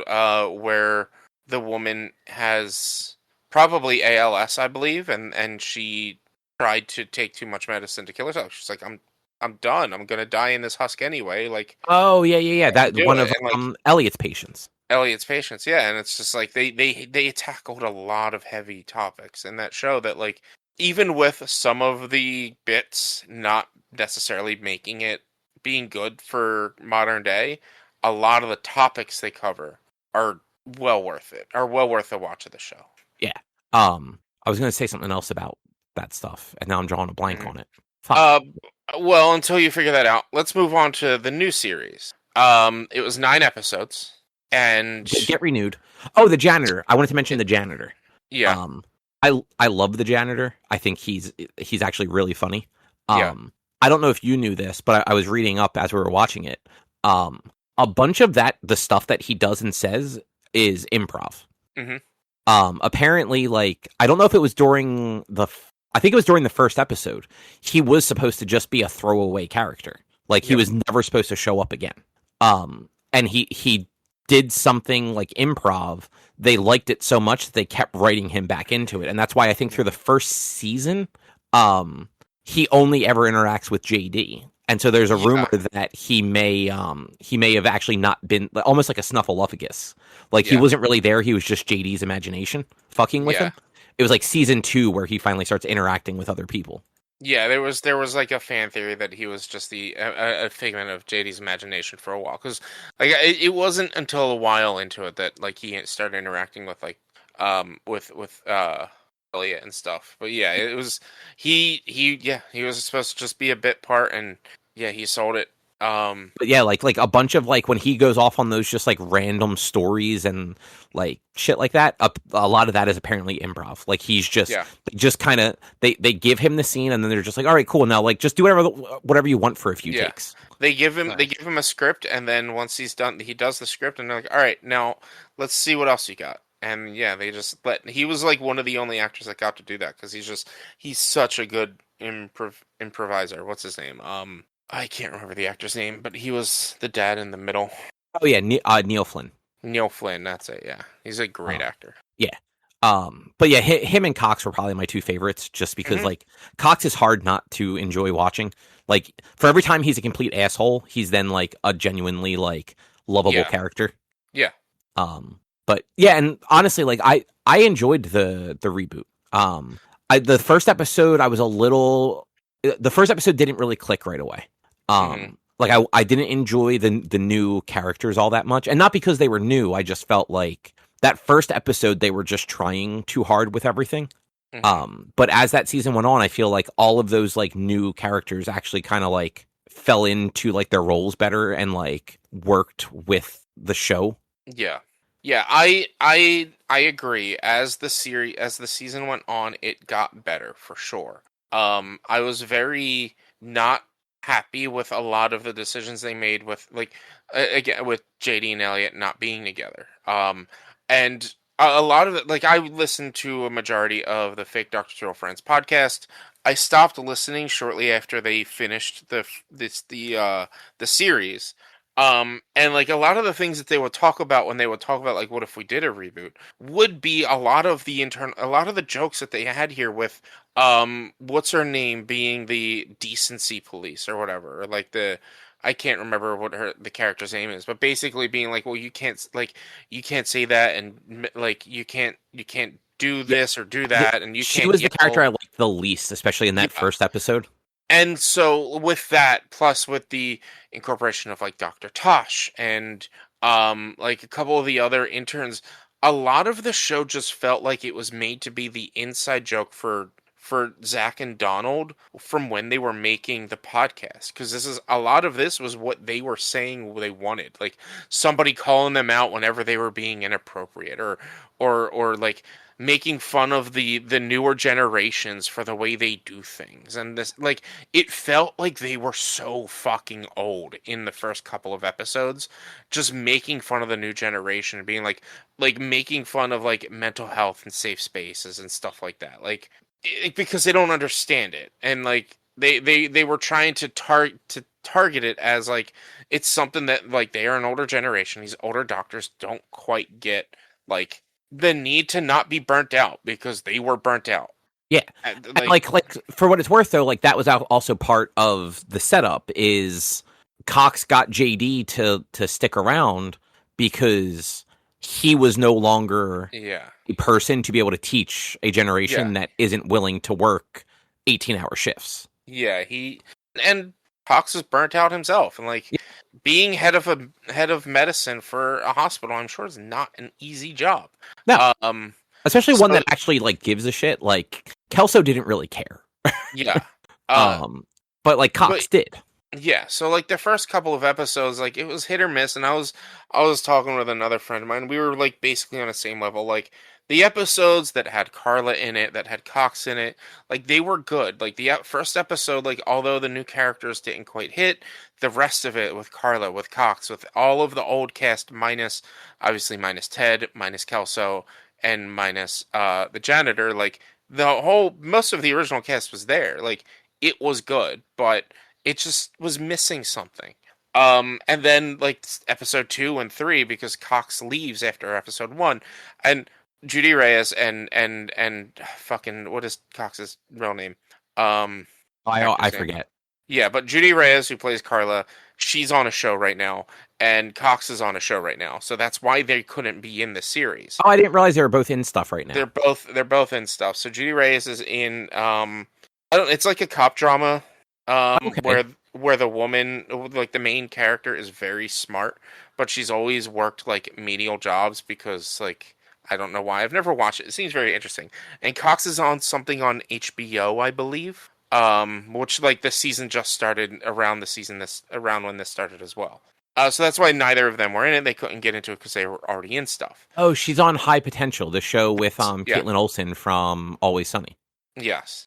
where the woman has probably ALS, I believe, and she tried to take too much medicine to kill herself. She's like, I'm done. I'm gonna die in this husk anyway. Like, oh yeah. That do one it. of And like Elliot's patients. Elliot's patients, yeah, and it's just like they tackled a lot of heavy topics in that show that like even with some of the bits not necessarily making it being good for modern day, a lot of the topics they cover are well worth it. Are well worth a watch of the show. Yeah. I was gonna say something else about that stuff, and now I'm drawing a blank Mhm. on it. Fuck. Uh, well, until you figure that out, let's move on to the new series. It was 9 episodes, and Get renewed. Oh, the janitor. I wanted to mention the janitor. yeah, Um, I love the janitor. I think he's actually really funny. yeah, I don't know if you knew this, but I was reading up as we were watching it. Um, a bunch of the stuff that he does and says is improv. Mhm. Apparently, like I don't know if it was during I think it was during the first episode. He was supposed to just be a throwaway character. Like he Yep. was never supposed to show up again. And he did something like improv. They liked it so much that they kept writing him back into it, and that's why I think through the first season, he only ever interacts with JD. And so there's a Yeah. rumor that he may have actually not been almost like a snuffleupagus. Like he Yeah. wasn't really there. He was just JD's imagination fucking with Yeah. him. It was like season 2 where he finally starts interacting with other people. Yeah, there was like a fan theory that he was just a figment of JD's imagination for a while, because like it wasn't until a while into it that like he started interacting with like with Elliot and stuff. But yeah, it was he was supposed to just be a bit part, and yeah, he sold it. But yeah, like a bunch of like when he goes off on those just like random stories and like shit like that, a lot of that is apparently improv. Like he's Yeah. just kind of they give him the scene and then they're just like, all right, cool, now like just do whatever you want for a few Yeah. takes. They give him Nice. a script, and then once he's done, he does the script, and they're like, "All right, now let's see what else you got." And yeah, they just let. He was like one of the only actors that got to do that because he's such a good improviser. What's his name? I can't remember the actor's name, but he was the dad in the middle. Oh yeah, Neil Flynn. Neil Flynn, that's it. Yeah, he's a great actor. Yeah. But yeah, him and Cox were probably my two favorites, just because Mhm. like Cox is hard not to enjoy watching. Like for every time he's a complete asshole, he's then like a genuinely like lovable Yeah. character. Yeah. But yeah, and honestly, like I enjoyed the reboot. The first episode I was a little. The first episode didn't really click right away. Like I didn't enjoy the new characters all that much, and not because they were new. I just felt like that first episode they were just trying too hard with everything. But as that season went on, I feel like all of those like new characters actually kind of like fell into like their roles better and like worked with the show. Yeah. Yeah, I agree. As the season went on, it got better for sure. I was very not happy with a lot of the decisions they made with like again with JD and Elliot not being together. And a lot of it, like I listened to a majority of the Fake Doctor Girlfriends podcast. I stopped listening shortly after they finished the series. And like a lot of the things that they would talk about when they would talk about like what if we did a reboot would be a lot of the jokes that they had here with what's her name being the decency police or whatever, or like I can't remember what the character's name is, but basically being like, well, you can't say that, and like you can't do this or do that, and you She can't was the character I yell. liked the least, especially in that Yeah. first episode. And so with that, plus with the incorporation of like Dr. Tosh and like a couple of the other interns, a lot of the show just felt like it was made to be the inside joke for Zach and Donald from when they were making the podcast, because a lot of this was what they were saying they wanted, like somebody calling them out whenever they were being inappropriate, or like making fun of the newer generations for the way they do things. And this, like, it felt like they were so fucking old in the first couple of episodes, just making fun of the new generation and being like making fun of like mental health and safe spaces and stuff like that, like because they don't understand it. And like they were trying to target it as like it's something that like they are an older generation, these older doctors don't quite get like the need to not be burnt out because they were burnt out. Yeah. And, And like for what it's worth though, like that was also part of the setup is Cox got JD to stick around because he was no longer yeah, a person to be able to teach a generation Yeah. that isn't willing to work 18-hour shifts. yeah, and Cox is burnt out himself, and like being head of medicine for a hospital, I'm sure is not an easy job. No. Especially one so- that actually like gives a shit. Like Kelso didn't really care. yeah, But like Cox did. Yeah, so like the first couple of episodes, like it was hit or miss, and I was talking with another friend of mine. We were like basically on the same level. Like the episodes that had Carla in it, that had Cox in it, like they were good. Like the first episode, like although the new characters didn't quite hit, the rest of it with Carla, with Cox, with all of the old cast minus Ted, minus Kelso, and minus the janitor, like most of the original cast was there. Like it was good, but it just was missing something. And then like episode 2 and 3, because Cox leaves after episode 1, and Judy Reyes and fucking what is Cox's real name? I forget. Yeah, but Judy Reyes, who plays Carla, she's on a show right now, and Cox is on a show right now. So that's why they couldn't be in the series. Oh, I didn't realize they were both in stuff right now. They're both in stuff. So Judy Reyes is in it's like a cop drama. Okay. Where the woman, like the main character, is very smart, but she's always worked like menial jobs because like I don't know why. I've never watched it. It seems very interesting. And Cox is on something on HBO, I believe. Which like the season just started around when this started as well. So that's why neither of them were in it. They couldn't get into it because they were already in stuff. Oh, she's on High Potential, the show with Yeah. Caitlin Olsen from Always Sunny. Yes.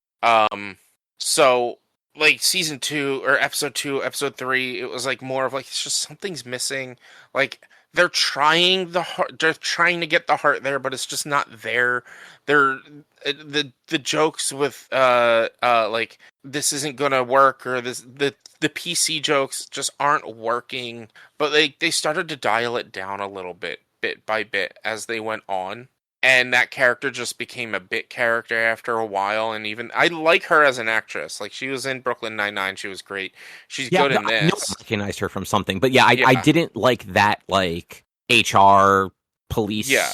So like season 2 or episode 2, episode 3, it was like more of like it's just something's missing. Like they're trying to get the heart there, but it's just not there. They're the jokes with like this isn't gonna work, or the PC jokes just aren't working. But they started to dial it down a little bit by bit as they went on. And that character just became a bit character after a while. And even I like her as an actress. Like she was in Brooklyn Nine-Nine. She was great. She's Yeah, good in I know I this. recognized her from something, but yeah, I Yeah. didn't like that like HR police Yeah.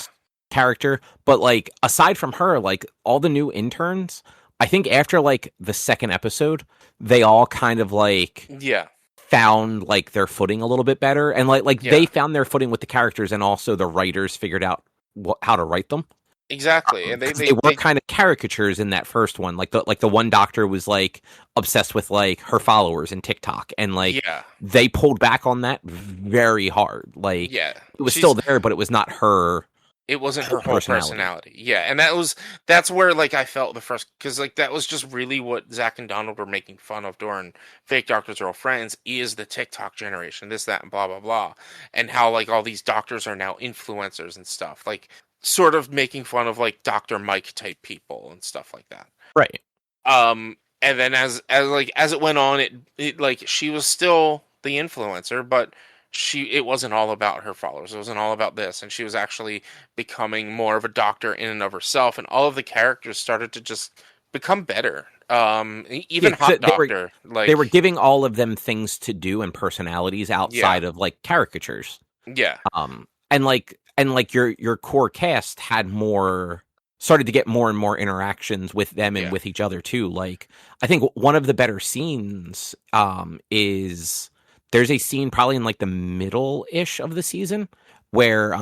character. But like aside from her, like all the new interns, I think after like the second episode, they all kind of like Yeah. found like their footing a little bit better, and like Yeah. they found their footing with the characters, and also the writers figured out how to write them. Exactly. And 'Cause they were kind of caricatures in that first one. Like the one doctor was like obsessed with like her followers in TikTok, and like yeah. they pulled back on that very hard. Like Yeah. it was She's- still there, but it was not her. It wasn't her whole personality. personality. Yeah, and that's where like I felt the first, because like that was just really what Zach and Donald were making fun of during Fake Doctors Are All Friends, is the TikTok generation, this, that, and blah blah blah, and how like all these doctors are now influencers and stuff, like sort of making fun of like Dr. Mike type people and stuff like that. Right. And then as it went on, it like she was still the influencer, but it wasn't all about her followers. It wasn't all about this, and she was actually becoming more of a doctor in and of herself, and all of the characters started to just become better. Even Hot Doctor, they were giving all of them things to do and personalities outside of like caricatures. Yeah. And your core cast started to get more and more interactions with them and with each other too. Like I think one of the better scenes is there's a scene probably in like the middle-ish of the season where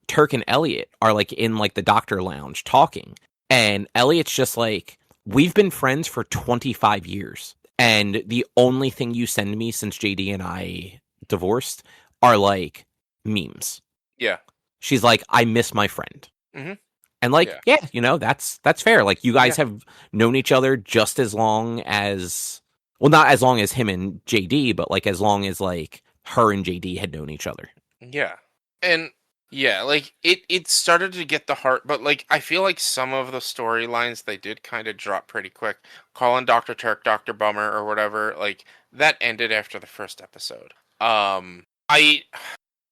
Turk and Elliot are like in like the doctor lounge talking, and Elliot's just like, we've been friends for 25 years, and the only thing you send me since JD and I divorced are like memes. Yeah. She's like, I miss my friend. Mm-hmm. And like, yeah, you know, that's fair. Like you guys have known each other just as long as, well, not as long as him and JD, but like as long as like her and JD had known each other. Yeah. And yeah, like it started to get the heart, but like I feel like some of the storylines they did kind of drop pretty quick. Calling Dr. Turk Dr. Bummer or whatever, like that ended after the first episode.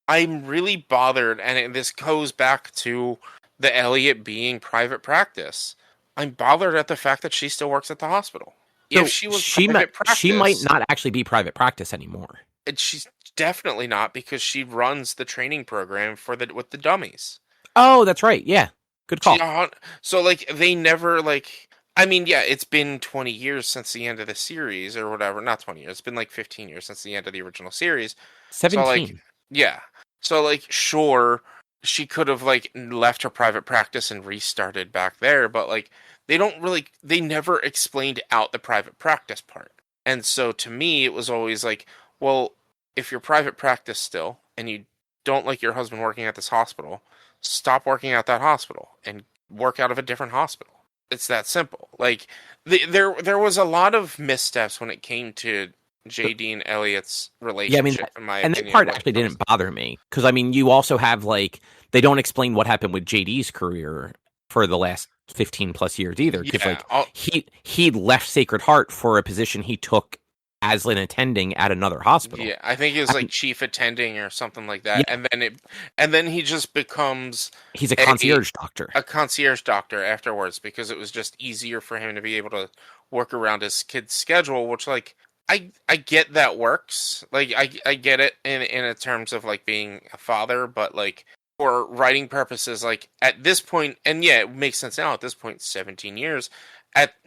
I'm really bothered, and this goes back to the Elliot being private practice. I'm bothered at the fact that she still works at the hospital. So if she was private practice, she might not actually be private practice anymore. And she's definitely not, because she runs the training program with the dummies. Oh, that's right. Yeah, good call. So like they never like. I mean, yeah, it's been 20 years since the end of the series or whatever. Not 20 years. It's been like 15 years since the end of the original series. 17. So like, yeah. So like, sure, she could have like left her private practice and restarted back there, but like they never explained out the private practice part. And so to me, it was always like, well, if you're private practice still and you don't like your husband working at this hospital, stop working at that hospital and work out of a different hospital. It's that simple. Like there was a lot of missteps when it came to JD and Elliot's relationship. Yeah, in my and opinion, that part actually didn't bother me, because I mean, you also have like they don't explain what happened with JD's career for the last 15 plus years either, because he left Sacred Heart for a position he took as an attending at another hospital. Yeah, I think he was like chief attending or something like that, and then he just becomes he's a concierge doctor. A concierge doctor afterwards, because it was just easier for him to be able to work around his kid's schedule, which like I get that works. Like I get it in terms of like being a father, but like for writing purposes, like at this point, and yeah, it makes sense now at this point, 17 years.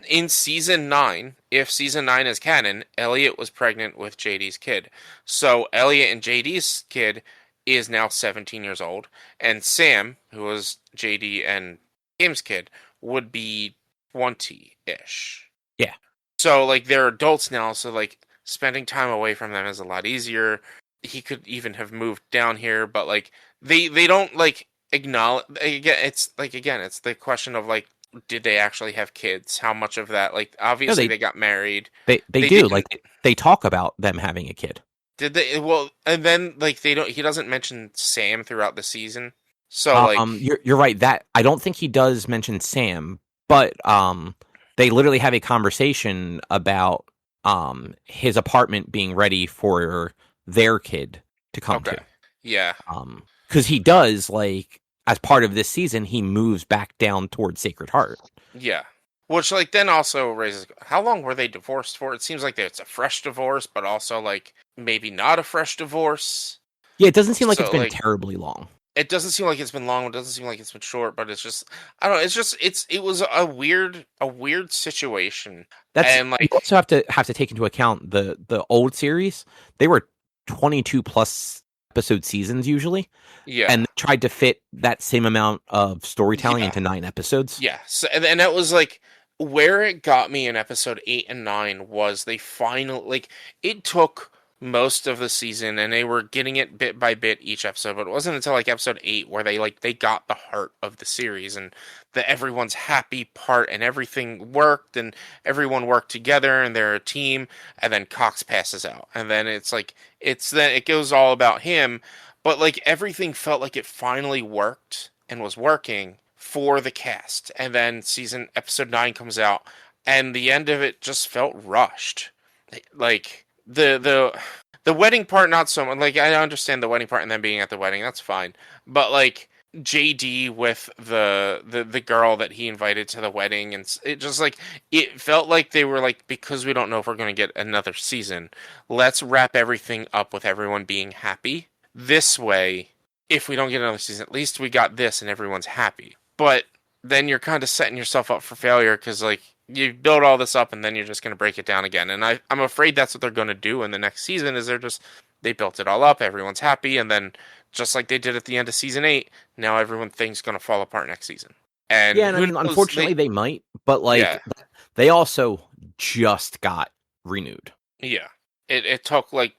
In season 9, if season 9 is canon, Elliot was pregnant with JD's kid. So Elliot and JD's kid is now 17 years old, and Sam, who was JD and Kim's kid, would be 20-ish. Yeah. So like they're adults now, so like spending time away from them is a lot easier. He could even have moved down here, but like they don't like acknowledge. It's the question of like, did they actually have kids? How much of that? Like, No, obviously they got married. they They do. didn't. Like they talk about them having a kid. Did they? Well, and then like they don't. He doesn't mention Sam throughout the season. So like, You're right. That I don't think he does mention Sam, but they literally have a conversation about his apartment being ready for their kid to come okay, to. yeah, Because he does, like, as part of this season, he moves back down towards Sacred Heart. yeah. Which like then also raises how long were they divorced for? It seems like it's a fresh divorce, but also like maybe not a fresh divorce. Yeah, it doesn't seem like So, it's been like, terribly long. it doesn't seem like it's been long. It doesn't seem like it's been short. But it's just I don't know. It's just it was a weird situation. That's And you like also have to take into account the old series. They were 22 plus episode seasons usually, yeah. and they tried to fit that same amount of storytelling Yeah. into 9 episodes. Yeah, so, and that was like where it got me in episode 8 and 9 was they finally like it took most of the season and they were getting it bit by bit each episode, but it wasn't until like episode 8 where they got the heart of the series and the everyone's happy part and everything worked and everyone worked together and they're a team, and then Cox passes out and then then it goes all about him, but like everything felt like it finally worked and was working for the cast. And then episode 9 comes out and the end of it just felt rushed. Like the wedding part not so much. Like I understand the wedding part and them being at the wedding, that's fine. But like JD with the girl that he invited to the wedding, and it just like it felt like they were like, because we don't know if we're going to get another season, let's wrap everything up with everyone being happy. This way, if we don't get another season, at least we got this and everyone's happy. But then you're kind of setting yourself up for failure because like you build all this up and then you're just going to break it down again. And I'm afraid that's what they're going to do in the next season. Is they built it all up, everyone's happy, and then just like they did at the end of season 8, now everyone thinks going to fall apart next season. And yeah, and I mean, unfortunately they might, but like they also just got renewed. Yeah, it took like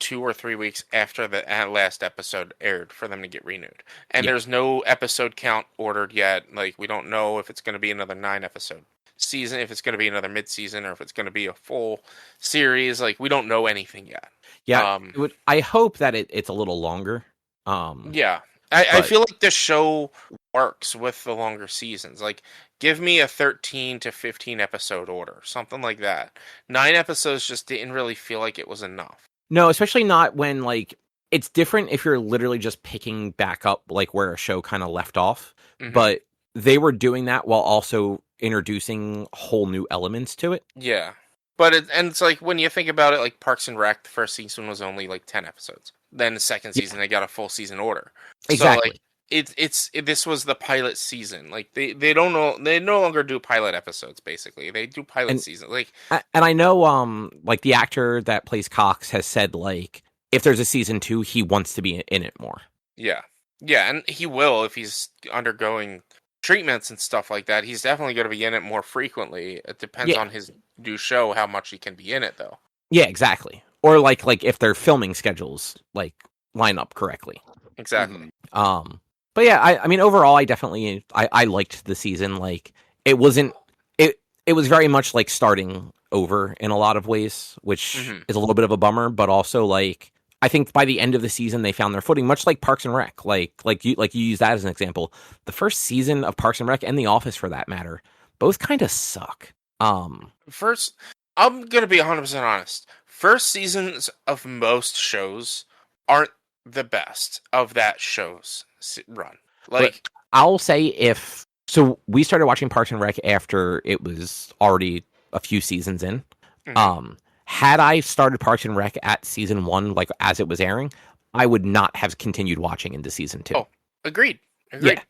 2 or 3 weeks after the last episode aired for them to get renewed, and there's no episode count ordered yet. Like we don't know if it's going to be another 9 episode season, if it's going to be another mid-season, or if it's going to be a full series. Like we don't know anything yet. Yeah, I hope that it's a little longer. Yeah, I feel like the show works with the longer seasons. Like, give me a 13 to 15 episode order, something like that. 9 episodes just didn't really feel like it was enough. No, especially not when like it's different if you're literally just picking back up like where a show kind of left off. Mm-hmm. But they were doing that while also introducing whole new elements to it. Yeah. But it's like when you think about it, like Parks and Rec, the first season was only like 10 episodes. Then the second season, they got a full season order. Exactly. So like this was the pilot season. Like they no longer do pilot episodes. Basically, they do pilot season. Like, and I know like the actor that plays Cox has said like if there's a season 2, he wants to be in it more. Yeah, and he will if he's undergoing treatments and stuff like that. He's definitely going to be in it more frequently. It depends on his new show how much he can be in it, though. Yeah, exactly. Or like if their filming schedules like line up correctly. Exactly. But yeah, I mean overall, I definitely I liked the season. Like it wasn't it was very much like starting over in a lot of ways, which is a little bit of a bummer. But also like I think by the end of the season they found their footing, much like Parks and Rec. Like you use that as an example. The first season of Parks and Rec and The Office, for that matter, both kind of suck. First, I'm gonna be 100% honest. First seasons of most shows aren't the best of that show's run. Like, but I'll say so we started watching Parks and Rec after it was already a few seasons in. Had I started Parks and Rec at season 1, like as it was airing, I would not have continued watching into season 2. Oh, agreed. Yeah.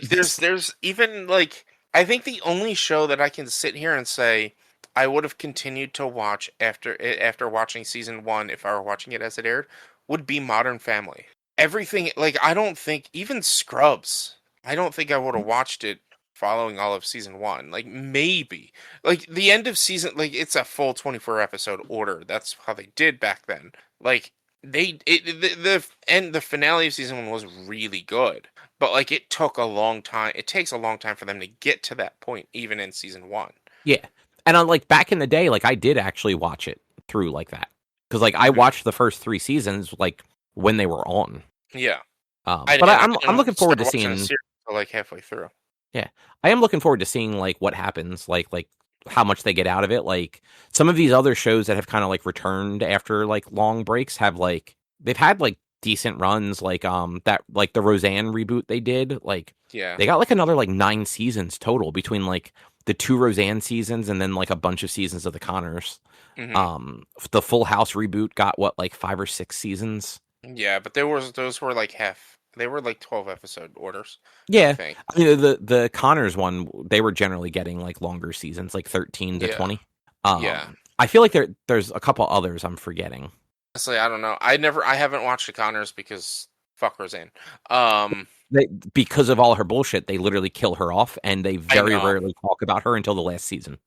There's even like I think the only show that I can sit here and say I would have continued to watch after watching season 1 if I were watching it as it aired would be Modern Family. Everything, like, I don't think, even Scrubs, I don't think I would have watched it following all of season 1. Like, maybe. Like, the end of season, like, it's a full 24 episode order. That's how they did back then. Like, the finale of season 1 was really good. but like it took a long time. It takes a long time for them to get to that point, even in season 1. Yeah. And on like back in the day, like I did actually watch it through like that. Because like I watched the first 3 seasons like when they were on. Yeah. But I'm looking forward to seeing like halfway through. Yeah. I am looking forward to seeing like what happens, like how much they get out of it. Like some of these other shows that have kind of like returned after like long breaks have like they've had like decent runs, like that like the Roseanne reboot they did. Like they got like another like 9 seasons total between like the 2 Roseanne seasons and then like a bunch of seasons of the Connors. The Full House reboot got what, like 5 or 6 seasons. Yeah, but those were like they were like 12 episode orders. Yeah, I mean the Connors one, they were generally getting like longer seasons, like 13 to 20. I feel like there's a couple others I'm forgetting. Honestly, I don't know. I haven't watched the Connors because fuck Roseanne. Because of all her bullshit, they literally kill her off, and they very rarely talk about her until the last season.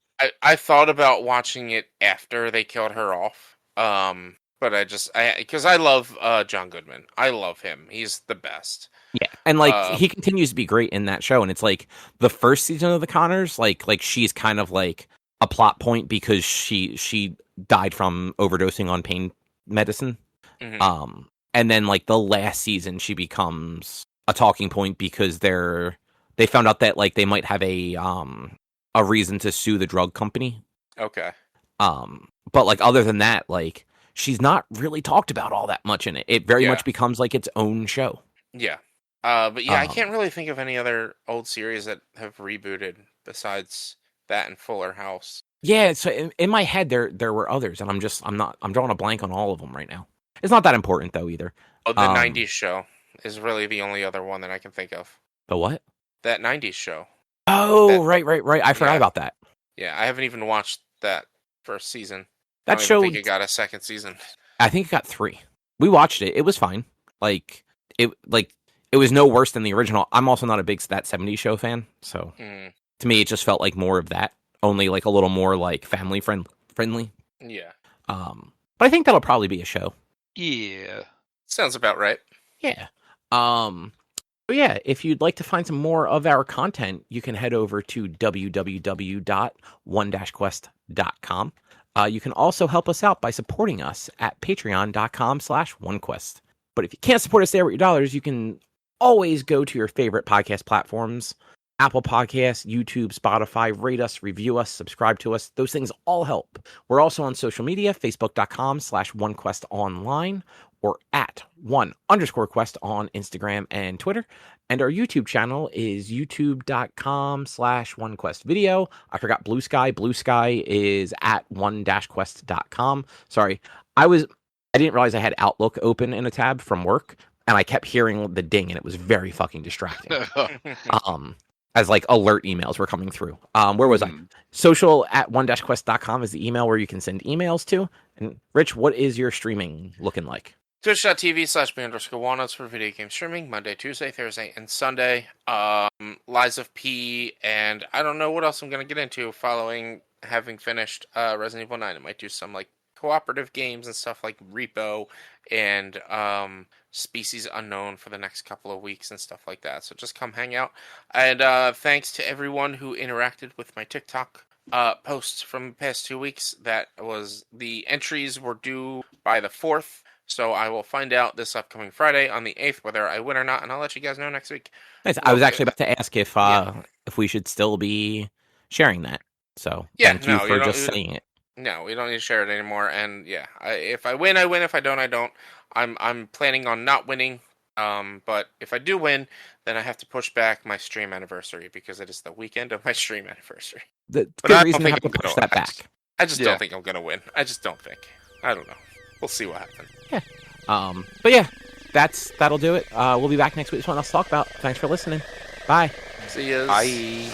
I thought about watching it after they killed her off. But because I love John Goodman. I love him. He's the best. Yeah, and like he continues to be great in that show. And it's like the first season of the Connors, like she's kind of like a plot point because she died from overdosing on pain medicine. And then like the last season, she becomes a talking point because they found out that like they might have a reason to sue the drug company. Okay. But like other than that, like she's not really talked about all that much in it. It very much becomes like its own show. Yeah. But yeah, I can't really think of any other old series that have rebooted besides that and Fuller House. Yeah, so in my head there were others, and I'm drawing a blank on all of them right now. It's not that important though either. Oh, the 90s show is really the only other one that I can think of. The what? That 90s show. Oh, right. I forgot about that. Yeah, I haven't even watched that first season. That show. I think it got a second season. I think it got 3. We watched it. It was fine. Like it was no worse than the original. I'm also not a big That 70s Show fan, so to me it just felt like more of that, only like a little more like family friendly. Yeah. But I think that'll probably be a show. Yeah. Sounds about right. Yeah. But yeah, if you'd like to find some more of our content, you can head over to www.one-quest.com. You can also help us out by supporting us at patreon.com/onequest. But if you can't support us there with your dollars, you can always go to your favorite podcast platforms, Apple Podcasts, YouTube, Spotify, rate us, review us, subscribe to us. Those things all help. We're also on social media, facebook.com/onequestonline or at @1_quest on Instagram and Twitter. And our YouTube channel is youtube.com/onequestvideo. I forgot Blue Sky. Blue Sky is at one-quest.com. Sorry. I didn't realize I had Outlook open in a tab from work, and I kept hearing the ding, and it was very fucking distracting. As like alert emails were coming through. Where was I? Social at one-quest.com is the email where you can send emails to. And Rich, what is your streaming looking like? Twitch.tv/me_walnuts for video game streaming, Monday, Tuesday, Thursday, and Sunday. Lies of P, and I don't know what else I'm going to get into following having finished Resident Evil 9. I might do some like cooperative games and stuff like Repo and Species Unknown for the next couple of weeks and stuff like that. So just come hang out. And thanks to everyone who interacted with my TikTok posts from the past 2 weeks. The entries were due by the 4th. So I will find out this upcoming Friday on the 8th whether I win or not, and I'll let you guys know next week. Nice. I was actually about to ask if we should still be sharing that. So thank you for just saying it. No, we don't need to share it anymore. And yeah, if I win, I win. If I don't, I don't. I'm planning on not winning. But if I do win, then I have to push back my stream anniversary because it is the weekend of my stream anniversary. The good reason to have to push that back. I just don't think I'm gonna win. I just don't think. I don't know. We'll see what happens. Yeah. But yeah, that'll do it. We'll be back next week with something else to talk about. Thanks for listening. Bye. See you. Bye.